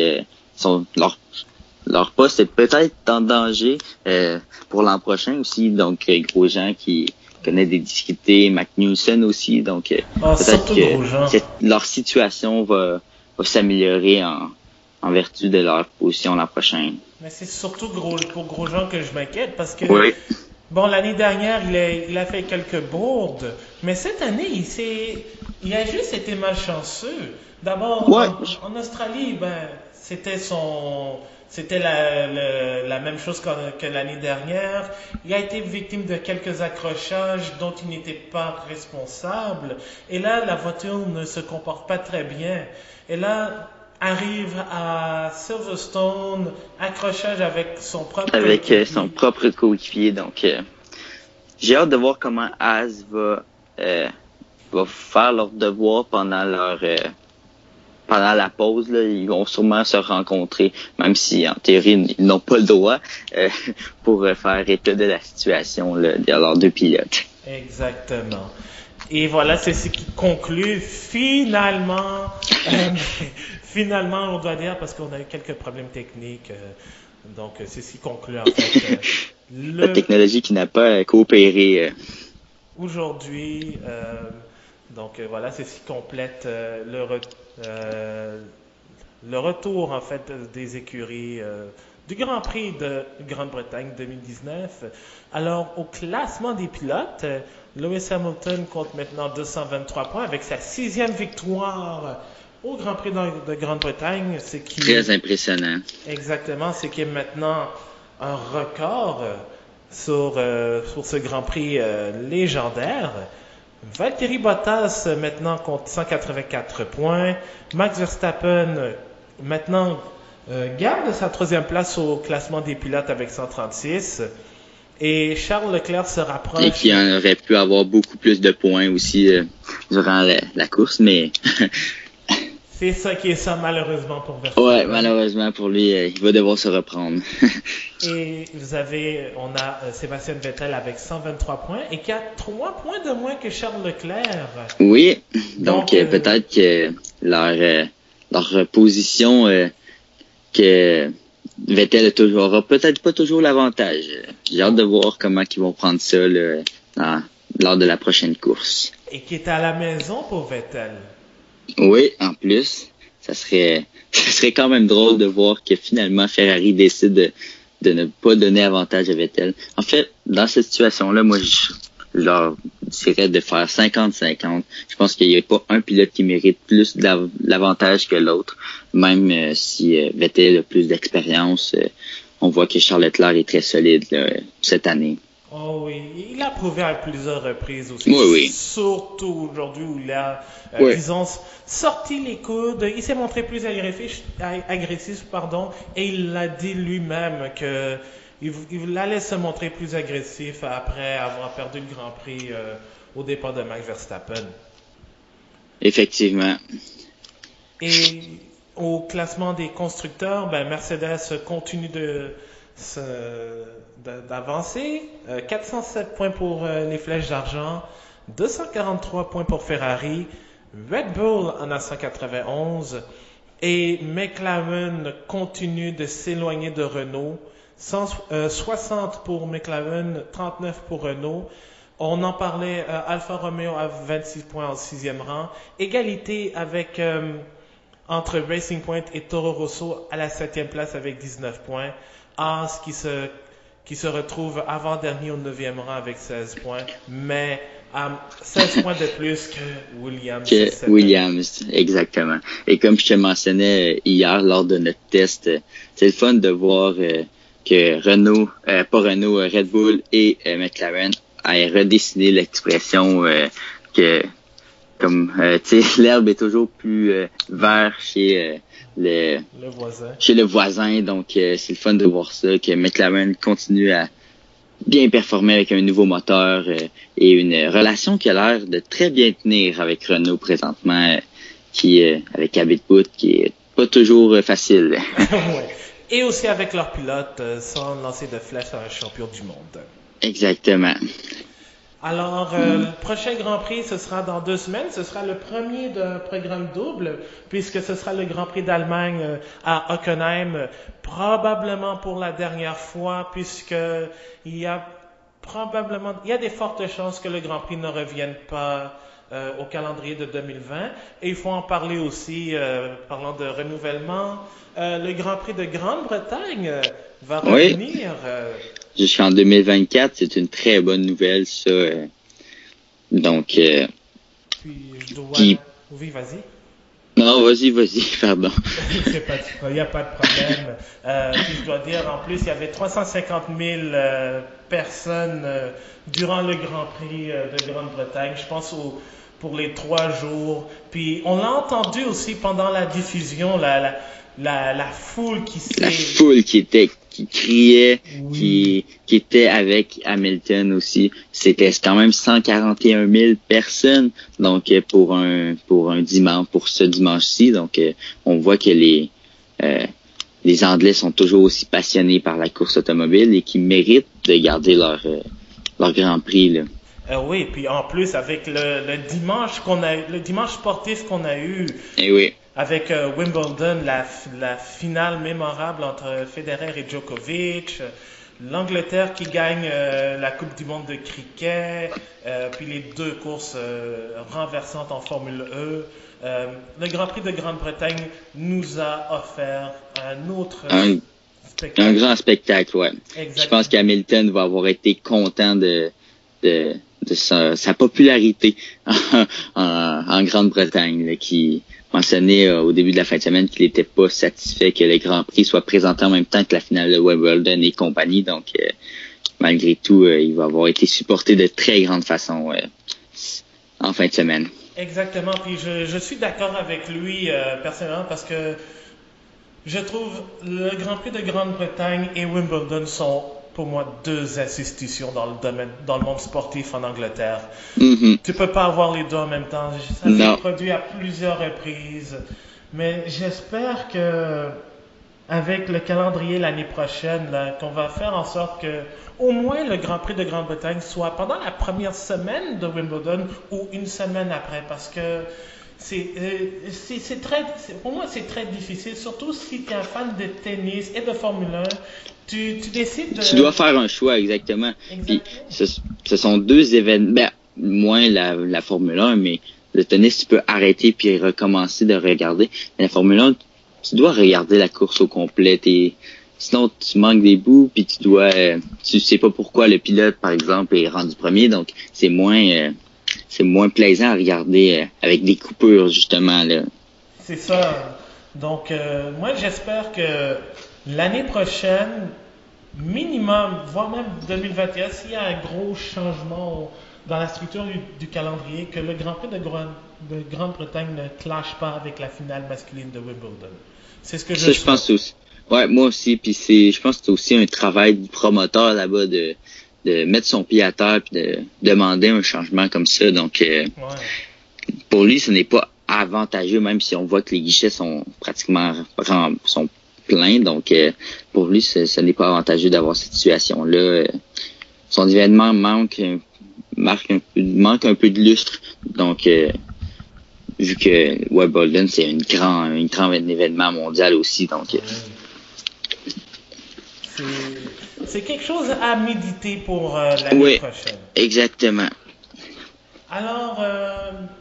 Speaker 4: leur poste est peut-être en danger pour l'an prochain aussi. Donc, Grosjean qui connaît des difficultés, Magnussen aussi. Donc, peut-être que leur situation va s'améliorer en vertu de leur position l'an prochain.
Speaker 2: Mais c'est surtout pour Grosjean que je m'inquiète parce que
Speaker 4: oui.
Speaker 2: Bon, l'année dernière, il a fait quelques bourdes, mais cette année, il a juste été malchanceux. D'abord, en Australie, c'était la même chose que l'année dernière. Il a été victime de quelques accrochages dont il n'était pas responsable. Et là, la voiture ne se comporte pas très bien. Et là, arrive à Silverstone, accrochage avec son propre
Speaker 4: coéquipier. Donc, j'ai hâte de voir comment Haas va faire leur devoir pendant la pause. Là. Ils vont sûrement se rencontrer, même si en théorie ils n'ont pas le droit, pour faire état de la situation là, de leurs deux pilotes.
Speaker 2: Exactement. Et voilà, c'est ce qui conclut finalement, on doit dire, parce qu'on a eu quelques problèmes techniques, donc c'est ce qui conclut en fait.
Speaker 4: La technologie qui n'a pas coopéré.
Speaker 2: Aujourd'hui, donc voilà, c'est ce qui complète le retour en fait des écuries du Grand Prix de Grande-Bretagne 2019. Alors, au classement des pilotes, Lewis Hamilton compte maintenant 223 points avec sa 6e victoire au Grand Prix de Grande-Bretagne.
Speaker 4: Très impressionnant.
Speaker 2: Exactement, c'est qui est maintenant un record sur ce Grand Prix légendaire. Valtteri Bottas maintenant compte 184 points. Max Verstappen maintenant garde sa 3e place au classement des pilotes avec 136. Et Charles Leclerc se rapproche.
Speaker 4: Et qui en aurait pu avoir beaucoup plus de points aussi durant la course, mais...
Speaker 2: C'est ça qui est ça, malheureusement, pour Verstappen.
Speaker 4: Ouais, malheureusement pour lui, il va devoir se reprendre.
Speaker 2: Et on a Sébastien Vettel avec 123 points et qui a 3 points de moins que Charles Leclerc.
Speaker 4: Oui, donc peut-être que leur position, que Vettel aura peut-être pas toujours l'avantage. J'ai hâte de voir comment ils vont prendre ça là, lors de la prochaine course.
Speaker 2: Et qui est à la maison pour Vettel.
Speaker 4: Oui, en plus, ça serait quand même drôle de voir que finalement Ferrari décide de ne pas donner avantage à Vettel. En fait, dans cette situation-là, moi, je leur dirais de faire 50-50. Je pense qu'il n'y a pas un pilote qui mérite plus l'avantage que l'autre, même si Vettel a plus d'expérience. On voit que Charles Leclerc est très solide là, cette année.
Speaker 2: Oh oui, il a prouvé à plusieurs reprises aussi.
Speaker 4: Oui.
Speaker 2: Surtout aujourd'hui où il a, disons, sorti les coudes, il s'est montré plus agressif, et il l'a dit lui-même que il allait se montrer plus agressif après avoir perdu le Grand Prix au départ de Max Verstappen.
Speaker 4: Effectivement.
Speaker 2: Et au classement des constructeurs, Mercedes continue d'avancer. 407 points pour les flèches d'argent, 243 points pour Ferrari, Red Bull en a 191 et McLaren continue de s'éloigner de Renault. 60 pour McLaren, 39 pour Renault. On en parlait, Alfa Romeo a 26 points en 6e rang. Égalité avec entre Racing Point et Toro Rosso à la 7e place avec 19 points. Haas qui se retrouve avant-dernier au 9e rang avec 16 points, mais à 16 points de plus que Williams.
Speaker 4: Williams, exactement. Et comme je te mentionnais hier lors de notre test, c'est le fun de voir que Red Bull et McLaren aient redessiné l'expression que comme tu sais, l'herbe est toujours plus vert chez le voisin. Donc c'est le fun de voir ça, que McLaren continue à bien performer avec un nouveau moteur et une relation qui a l'air de très bien tenir avec Renault présentement, qui avec Abitboot, qui est pas toujours facile.
Speaker 2: Ouais. Et aussi avec leur pilote, sans lancer de flèche à un champion du monde.
Speaker 4: Exactement.
Speaker 2: Alors, le prochain Grand Prix, ce sera dans 2 semaines. Ce sera le premier d'un programme double, puisque ce sera le Grand Prix d'Allemagne à Hockenheim, probablement pour la dernière fois, puisque il y a des fortes chances que le Grand Prix ne revienne pas au calendrier de 2020. Et il faut en parler aussi, parlant de renouvellement. Le Grand Prix de Grande-Bretagne va
Speaker 4: Oui.
Speaker 2: revenir.
Speaker 4: Jusqu'en 2024, c'est une très bonne nouvelle, ça. Donc,
Speaker 2: Puis je dois...
Speaker 4: Puis-
Speaker 2: Oui, vas-y.
Speaker 4: non, vas-y, pardon.
Speaker 2: Il n'y a pas de problème. Puis je dois dire, en plus, il y avait 350 000 personnes durant le Grand Prix de Grande-Bretagne, je pense pour les 3 jours. Puis on l'a entendu aussi pendant la diffusion, la foule qui
Speaker 4: La
Speaker 2: s'est...
Speaker 4: foule qui criait,
Speaker 2: Oui.
Speaker 4: qui était avec Hamilton aussi. C'était quand même 141 000 personnes. Donc, pour un dimanche, pour ce dimanche-ci. Donc, on voit que les Anglais sont toujours aussi passionnés par la course automobile et qui méritent de garder leur Grand Prix, là.
Speaker 2: Oui, puis en plus, avec le dimanche sportif qu'on a eu,
Speaker 4: Eh oui.
Speaker 2: avec Wimbledon, la finale mémorable entre Federer et Djokovic, l'Angleterre qui gagne la Coupe du Monde de cricket, puis les 2 courses renversantes en Formule E. Le Grand Prix de Grande-Bretagne nous a offert un autre
Speaker 4: Un
Speaker 2: spectacle.
Speaker 4: grand spectacle, ouais.
Speaker 2: Exact.
Speaker 4: Je pense qu'Hamilton va avoir été content de sa popularité en Grande-Bretagne, là, qui mentionnait au début de la fin de semaine qu'il n'était pas satisfait que le Grand Prix soit présenté en même temps que la finale de Wimbledon et compagnie. Donc, malgré tout, il va avoir été supporté de très grande façon en fin de semaine.
Speaker 2: Exactement, puis je suis d'accord avec lui personnellement parce que je trouve le Grand Prix de Grande-Bretagne et Wimbledon sont pour moi 2 institutions dans le monde sportif en Angleterre.
Speaker 4: Mm-hmm.
Speaker 2: Tu peux pas avoir les 2 en même temps. Ça
Speaker 4: Non.
Speaker 2: s'est produit à plusieurs reprises. Mais j'espère que avec le calendrier l'année prochaine, là, qu'on va faire en sorte que au moins le Grand Prix de Grande-Bretagne soit pendant la première semaine de Wimbledon ou une semaine après, parce que pour moi c'est très difficile, surtout si tu es un fan de tennis et de Formule 1, tu décides de...
Speaker 4: Tu dois faire un choix, exactement. Puis,
Speaker 2: Exactement.
Speaker 4: ce sont 2 événements, moins la Formule 1, mais le tennis, tu peux arrêter puis recommencer de regarder. Mais la Formule 1, tu dois regarder la course au complet. Sinon, tu manques des bouts, puis tu sais pas pourquoi le pilote, par exemple, est rendu premier. Donc, c'est moins plaisant à regarder avec des coupures, justement, là.
Speaker 2: C'est ça. Donc, moi, j'espère que l'année prochaine, minimum, voire même 2021, s'il y a un gros changement dans la structure du calendrier, que le Grand Prix de Grande-Bretagne ne clash pas avec la finale masculine de Wimbledon. C'est ce que
Speaker 4: Ça, je pense aussi. Ouais, moi aussi. Puis je pense que c'est aussi un travail du promoteur là-bas de mettre son pied à terre puis de demander un changement comme ça. Donc, pour lui, ce n'est pas avantageux, même si on voit que les guichets sont pratiquement sont pleins. Donc, pour lui, ce n'est pas avantageux d'avoir cette situation-là. Son événement manque un peu de lustre. Donc, vu que Wimbledon, c'est un grand événement mondial aussi. Donc,
Speaker 2: c'est quelque chose à méditer pour l'année prochaine.
Speaker 4: Exactement.
Speaker 2: Alors,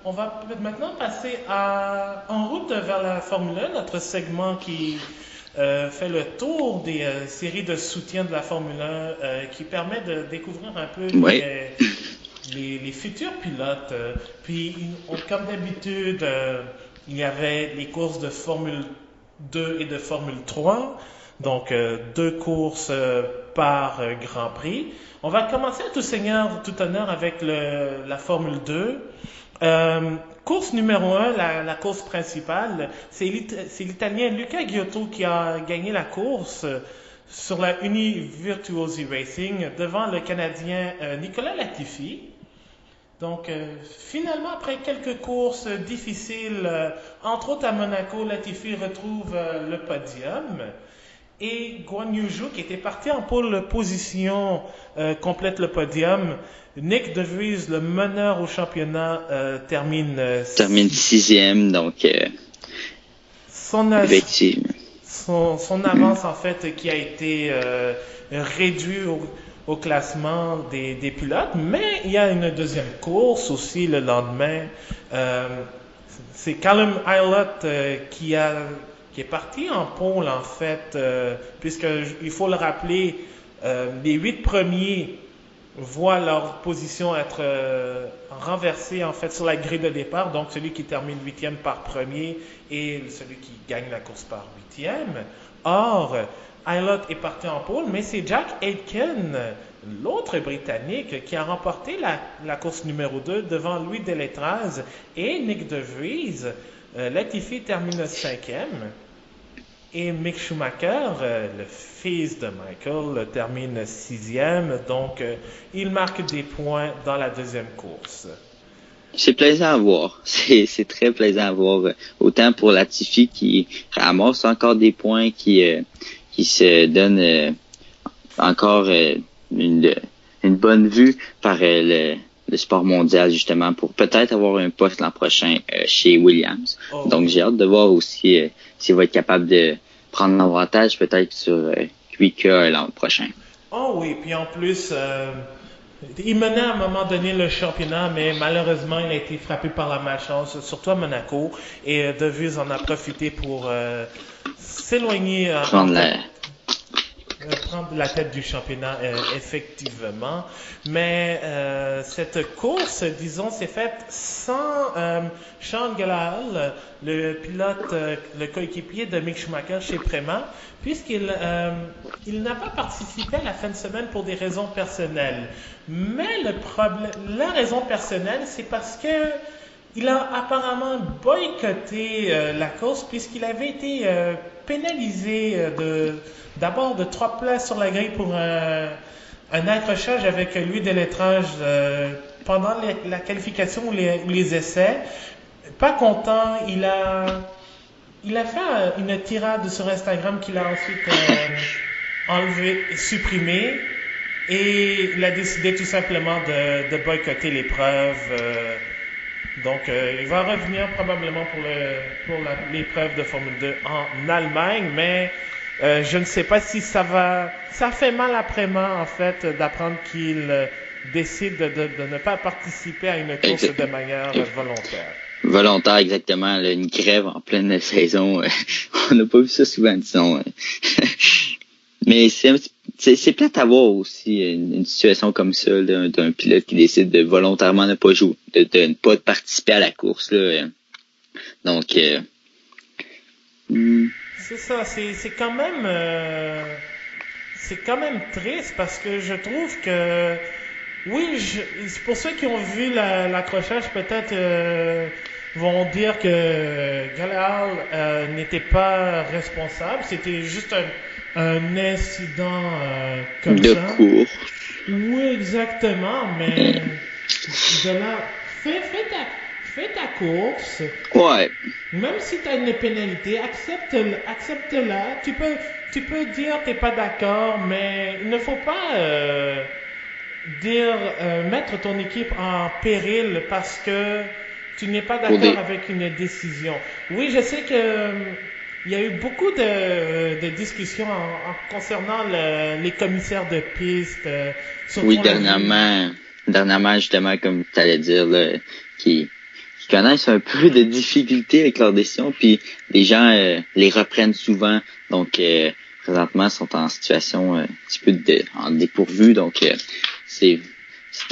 Speaker 2: on va peut-être maintenant passer en route vers la Formule 1, notre segment qui fait le tour des séries de soutien de la Formule 1, qui permet de découvrir un peu les futurs pilotes. Puis, comme d'habitude, il y avait les courses de Formule 2 et de Formule 3. Donc, 2 courses par Grand Prix. On va commencer à tout seigneur, tout honneur avec la Formule 2. Course numéro 1, la course principale, c'est l'Italien Luca Giotto qui a gagné la course sur la Uni Virtuosi Racing devant le Canadien Nicolas Latifi. Donc, finalement, après quelques courses difficiles, entre autres à Monaco, Latifi retrouve le podium. et Guan Yu Zhou qui était parti en pole position complète le podium. Nick De Vries, le meneur au championnat, termine
Speaker 4: 6e, donc effectivement.
Speaker 2: Son avance en fait qui a été réduite au classement des pilotes, mais il y a une deuxième course aussi le lendemain. C'est Callum Ilott qui est parti en pole en fait, puisque il faut le rappeler, les 8 premiers voient leur position être renversée en fait sur la grille de départ, donc celui qui termine 8e par premier et celui qui gagne la course par 8e. Or, Ilott est parti en pole, mais c'est Jack Aitken, l'autre Britannique, qui a remporté la course numéro 2 devant Louis Delétraz et Nick De Vries. Latifi termine 5e. Et Mick Schumacher, le fils de Michael, termine 6e. Donc, il marque des points dans la deuxième course.
Speaker 4: C'est plaisant à voir. C'est très plaisant à voir. Autant pour Latifi qui ramasse encore des points, qui se donne encore une bonne vue par le sport mondial, justement, pour peut-être avoir un poste l'an prochain chez Williams. Donc, j'ai hâte de voir aussi s'il va être capable de prendre l'avantage peut-être sur Kubica l'an prochain.
Speaker 2: Oh oui, puis en plus, il menait à un moment donné le championnat, mais malheureusement, il a été frappé par la malchance, surtout à Monaco, et De Vries en a profité pour s'éloigner, prendre la tête du championnat, effectivement. Mais cette course, disons, s'est faite sans Sean Gelael, le pilote, le coéquipier de Mick Schumacher chez Prema, puisqu'il n'a pas participé à la fin de semaine pour des raisons personnelles. Mais la raison personnelle, c'est parce que il a apparemment boycotté la course puisqu'il avait été pénalisé d'abord de 3 places sur la grille pour un accrochage avec Louis Delétraz pendant la qualification ou les essais. Pas content, il a fait une tirade sur Instagram qu'il a ensuite supprimée et il a décidé tout simplement de boycotter l'épreuve. Donc, il va revenir probablement pour l'épreuve de Formule 2 en Allemagne, mais je ne sais pas si ça fait mal après-moi, en fait, d'apprendre qu'il décide de ne pas participer à une course de manière volontaire.
Speaker 4: Volontaire, exactement. Là, une grève en pleine saison. On n'a pas vu ça souvent, disons. Mais c'est plate à voir aussi une situation comme ça, là, d'un pilote qui décide de volontairement ne pas jouer, de ne pas participer à la course. Là. Donc,
Speaker 2: c'est ça, c'est quand même triste parce que je trouve que oui, pour ceux qui ont vu l'accrochage, peut-être vont dire que Gallagher n'était pas responsable, c'était juste un incident comme
Speaker 4: de
Speaker 2: ça.
Speaker 4: De course.
Speaker 2: Oui, exactement, mais de là, fais ta course.
Speaker 4: Ouais.
Speaker 2: Même si tu as une pénalité, accepte-la. Tu peux dire t'es pas d'accord, mais il ne faut pas mettre ton équipe en péril parce que tu n'es pas d'accord avec une décision. Oui, je sais que il y a eu beaucoup de discussions concernant les commissaires de piste.
Speaker 4: Oui, dernièrement, justement, comme tu allais dire, là, qui connaissent un peu de difficultés avec leurs décisions, puis les gens les reprennent souvent. Donc, présentement, sont en situation un petit peu en dépourvu. Donc, c'est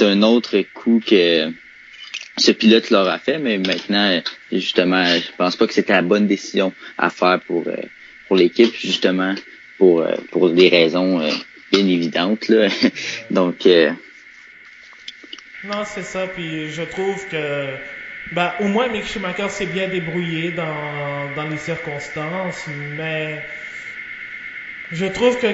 Speaker 4: un autre coup que ce pilote leur a fait, mais maintenant, justement, je pense pas que c'était la bonne décision à faire pour l'équipe, justement, pour des raisons bien évidentes, là. Donc,
Speaker 2: non, c'est ça, puis je trouve que au moins Mick Schumacher s'est bien débrouillé dans les circonstances, mais je trouve que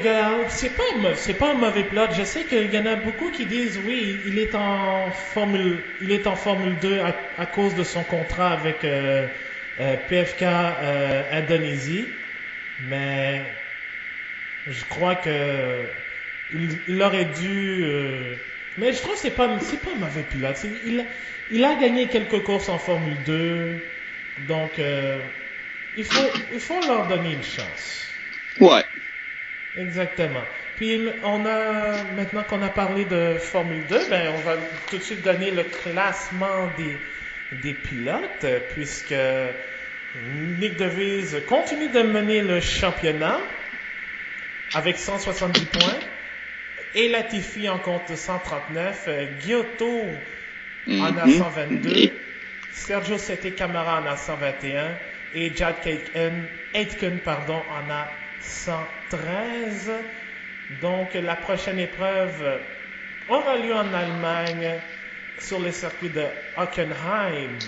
Speaker 2: c'est pas un mauvais pilote. Je sais qu'il y en a beaucoup qui disent oui, il est en Formule 2 à cause de son contrat avec PFK Indonésie, mais Je crois que il aurait dû. Mais je trouve que c'est pas un mauvais pilote. Il a gagné quelques courses en Formule 2, donc il faut leur donner une chance.
Speaker 4: Ouais.
Speaker 2: Exactement. Puis maintenant qu'on a parlé de Formule 2, ben on va tout de suite donner le classement des pilotes, puisque Nick De Vries continue de mener le championnat avec 170 points. Et Latifi en compte 139. Giotto en a 122. Sergio Sette Camara en a 121. Et Chad Aitken en a 113. Donc la prochaine épreuve aura lieu en Allemagne sur le circuit de Hockenheim.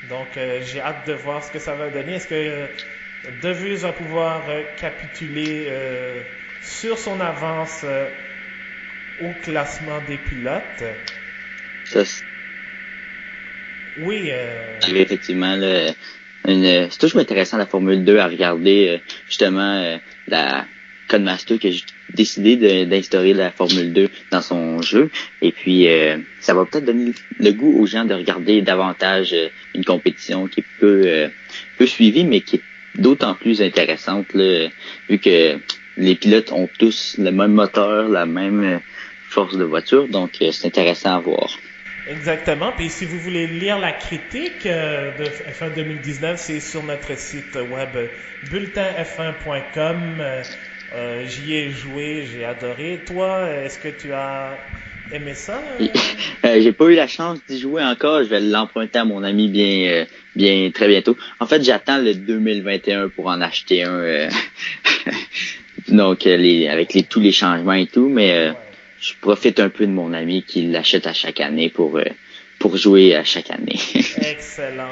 Speaker 2: Donc j'ai hâte de voir ce que ça va donner. Est-ce que De Vries va pouvoir capituler sur son avance au classement des pilotes? Oui.
Speaker 4: Effectivement, c'est toujours intéressant la Formule 2 à regarder. Justement, la Codemaster qui a décidé d'instaurer la Formule 2 dans son jeu. Et puis, ça va peut-être donner le goût aux gens de regarder davantage une compétition qui est peu suivie, mais qui est d'autant plus intéressante, là, vu que les pilotes ont tous le même moteur, la même force de voiture. Donc, c'est intéressant à voir.
Speaker 2: Exactement. Puis si vous voulez lire la critique de F1 2019, c'est sur notre site web bulletinf1.com. J'y ai joué, j'ai adoré. Toi, est-ce que tu as aimé ça?
Speaker 4: J'ai pas eu la chance d'y jouer encore. Je vais l'emprunter à mon ami bien très bientôt. En fait, j'attends le 2021 pour en acheter un. Donc, avec tous les changements et tout, mais je profite un peu de mon ami qui l'achète à chaque année pour jouer à chaque année.
Speaker 2: Excellent.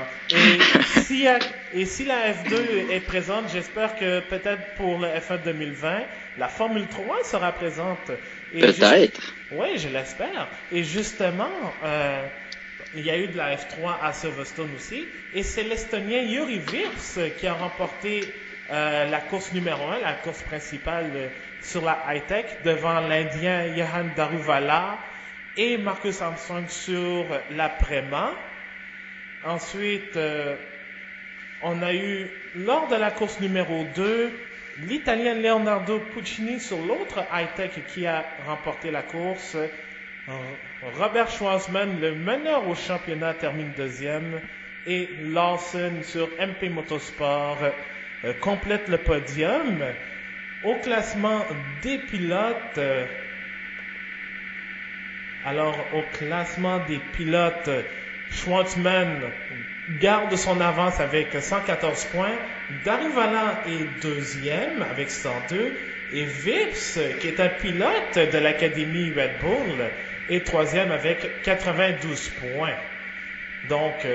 Speaker 2: Et si la F2 est présente, j'espère que peut-être pour le F1 2020, la Formule 3 sera présente.
Speaker 4: Peut-être.
Speaker 2: Oui, je l'espère. Et justement, il y a eu de la F3 à Silverstone aussi. Et c'est l'Estonien Jüri Vips qui a remporté la course numéro 1, la course principale sur la high-tech, devant l'Indien Johan Daruvala et Marcus Armstrong sur la Prema. Ensuite, on a eu, lors de la course numéro 2, l'Italien Leonardo Puccini sur l'autre high-tech qui a remporté la course. Robert Schwarzman, le meneur au championnat, termine deuxième. Et Lawson sur MP Motorsport complète le podium. Au classement des pilotes, Schwartzman garde son avance avec 114 points. Daruvala est deuxième avec 102. Et Vips, qui est un pilote de l'Académie Red Bull, est troisième avec 92 points. Donc,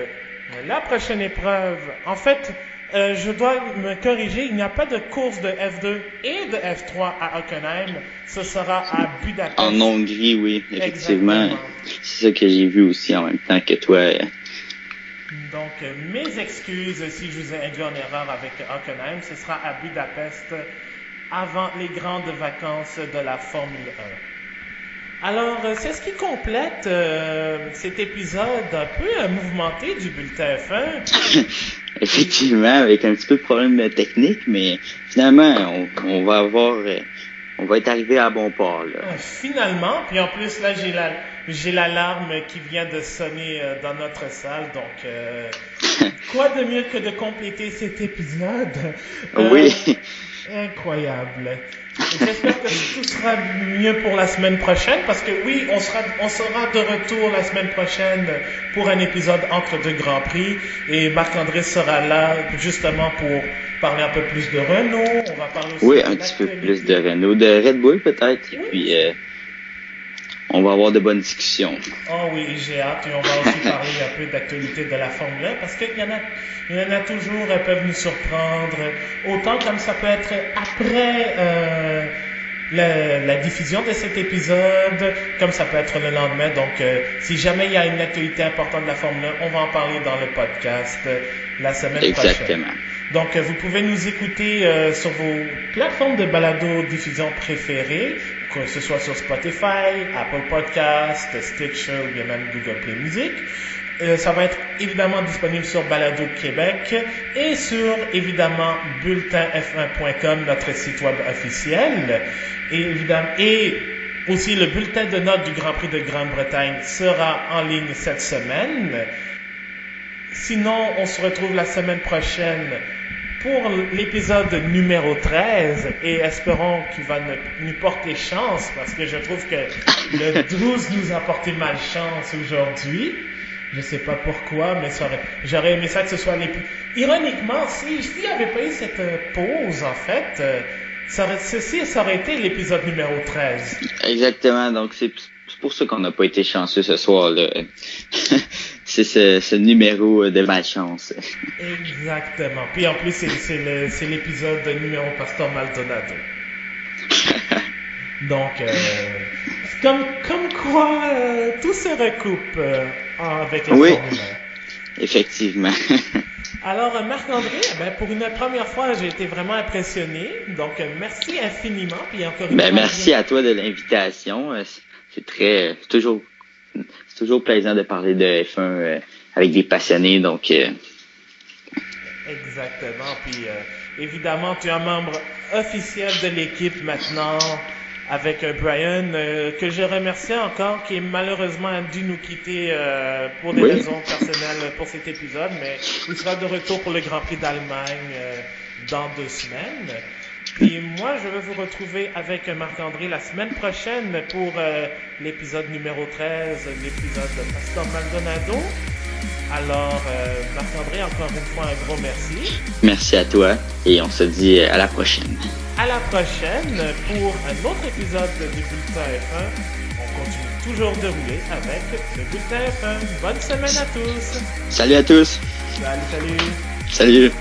Speaker 2: la prochaine épreuve, en fait, je dois me corriger, il n'y a pas de course de F2 et de F3 à Hockenheim. Ce sera à Budapest.
Speaker 4: En Hongrie, oui, effectivement.
Speaker 2: Exactement.
Speaker 4: C'est ça que j'ai vu aussi en même temps que toi.
Speaker 2: Donc, mes excuses si je vous ai induit en erreur avec Hockenheim. Ce sera à Budapest avant les grandes vacances de la Formule 1. Alors, c'est ce qui complète cet épisode un peu mouvementé du Bulletin F1.
Speaker 4: Effectivement, avec un petit peu de problème technique, mais finalement, on va être arrivé à bon port, là.
Speaker 2: Finalement, puis en plus, là, j'ai l'alarme qui vient de sonner dans notre salle, donc quoi de mieux que de compléter cet épisode?
Speaker 4: Oui.
Speaker 2: Incroyable. J'espère que tout sera mieux pour la semaine prochaine, parce que oui, on sera de retour la semaine prochaine pour un épisode entre deux Grands Prix, et Marc-André sera là justement pour parler un peu plus de Renault. On va parler aussi
Speaker 4: un petit peu plus de Renault, de Red Bull peut-être, et puis on va avoir de bonnes discussions.
Speaker 2: Oh oui, j'ai hâte, et on va aussi parler un peu d'actualité de la Formule 1, parce qu'il y en a toujours, elles peuvent nous surprendre, autant comme ça peut être après la diffusion de cet épisode, comme ça peut être le lendemain. Donc, si jamais il y a une actualité importante de la Formule 1, on va en parler dans le podcast la semaine prochaine.
Speaker 4: Exactement.
Speaker 2: Donc, vous pouvez nous écouter sur vos plateformes de balado-diffusion préférées, que ce soit sur Spotify, Apple Podcast, Stitcher ou bien même Google Play Music. Ça va être évidemment disponible sur Balado Québec et sur, évidemment, bulletinf1.com, notre site web officiel. Et aussi, le bulletin de notes du Grand Prix de Grande-Bretagne sera en ligne cette semaine. Sinon, on se retrouve la semaine prochaine pour l'épisode numéro 13 et espérons qu'il va nous porter chance parce que je trouve que le 12 nous a porté malchance aujourd'hui. Je sais pas pourquoi, mais j'aurais aimé ça que ce soit Ironiquement, s'il n'y avait pas eu cette pause, en fait, ça aurait été l'épisode numéro 13.
Speaker 4: Exactement, donc c'est pour ça qu'on n'a pas été chanceux ce soir-là. C'est ce numéro de malchance.
Speaker 2: Exactement. Puis en plus, c'est l'épisode numéro Pasteur Maldonado. Donc, comme quoi, tout se recoupe avec la formule.
Speaker 4: Effectivement.
Speaker 2: Alors, Marc-André, pour une première fois, j'ai été vraiment impressionné. Donc, merci infiniment. Puis encore une fois,
Speaker 4: merci à toi de l'invitation. C'est toujours plaisant de parler de F1 avec des passionnés. Donc,
Speaker 2: exactement. Puis, évidemment, tu es un membre officiel de l'équipe maintenant. Avec Brian, que je remercie encore, qui est malheureusement dû nous quitter pour des raisons personnelles pour cet épisode, mais il sera de retour pour le Grand Prix d'Allemagne dans 2 semaines. Puis moi, je vais vous retrouver avec Marc-André la semaine prochaine pour l'épisode numéro 13, l'épisode de Pasteur Maldonado. Alors, Marc-André, encore une fois, un gros merci.
Speaker 4: Merci à toi et on se dit à la prochaine.
Speaker 2: À la prochaine pour un autre épisode du Bulletin F1. On continue toujours de rouler avec le Bulletin F1. Bonne semaine à tous.
Speaker 4: Salut à tous.
Speaker 2: Salut.
Speaker 4: Salut.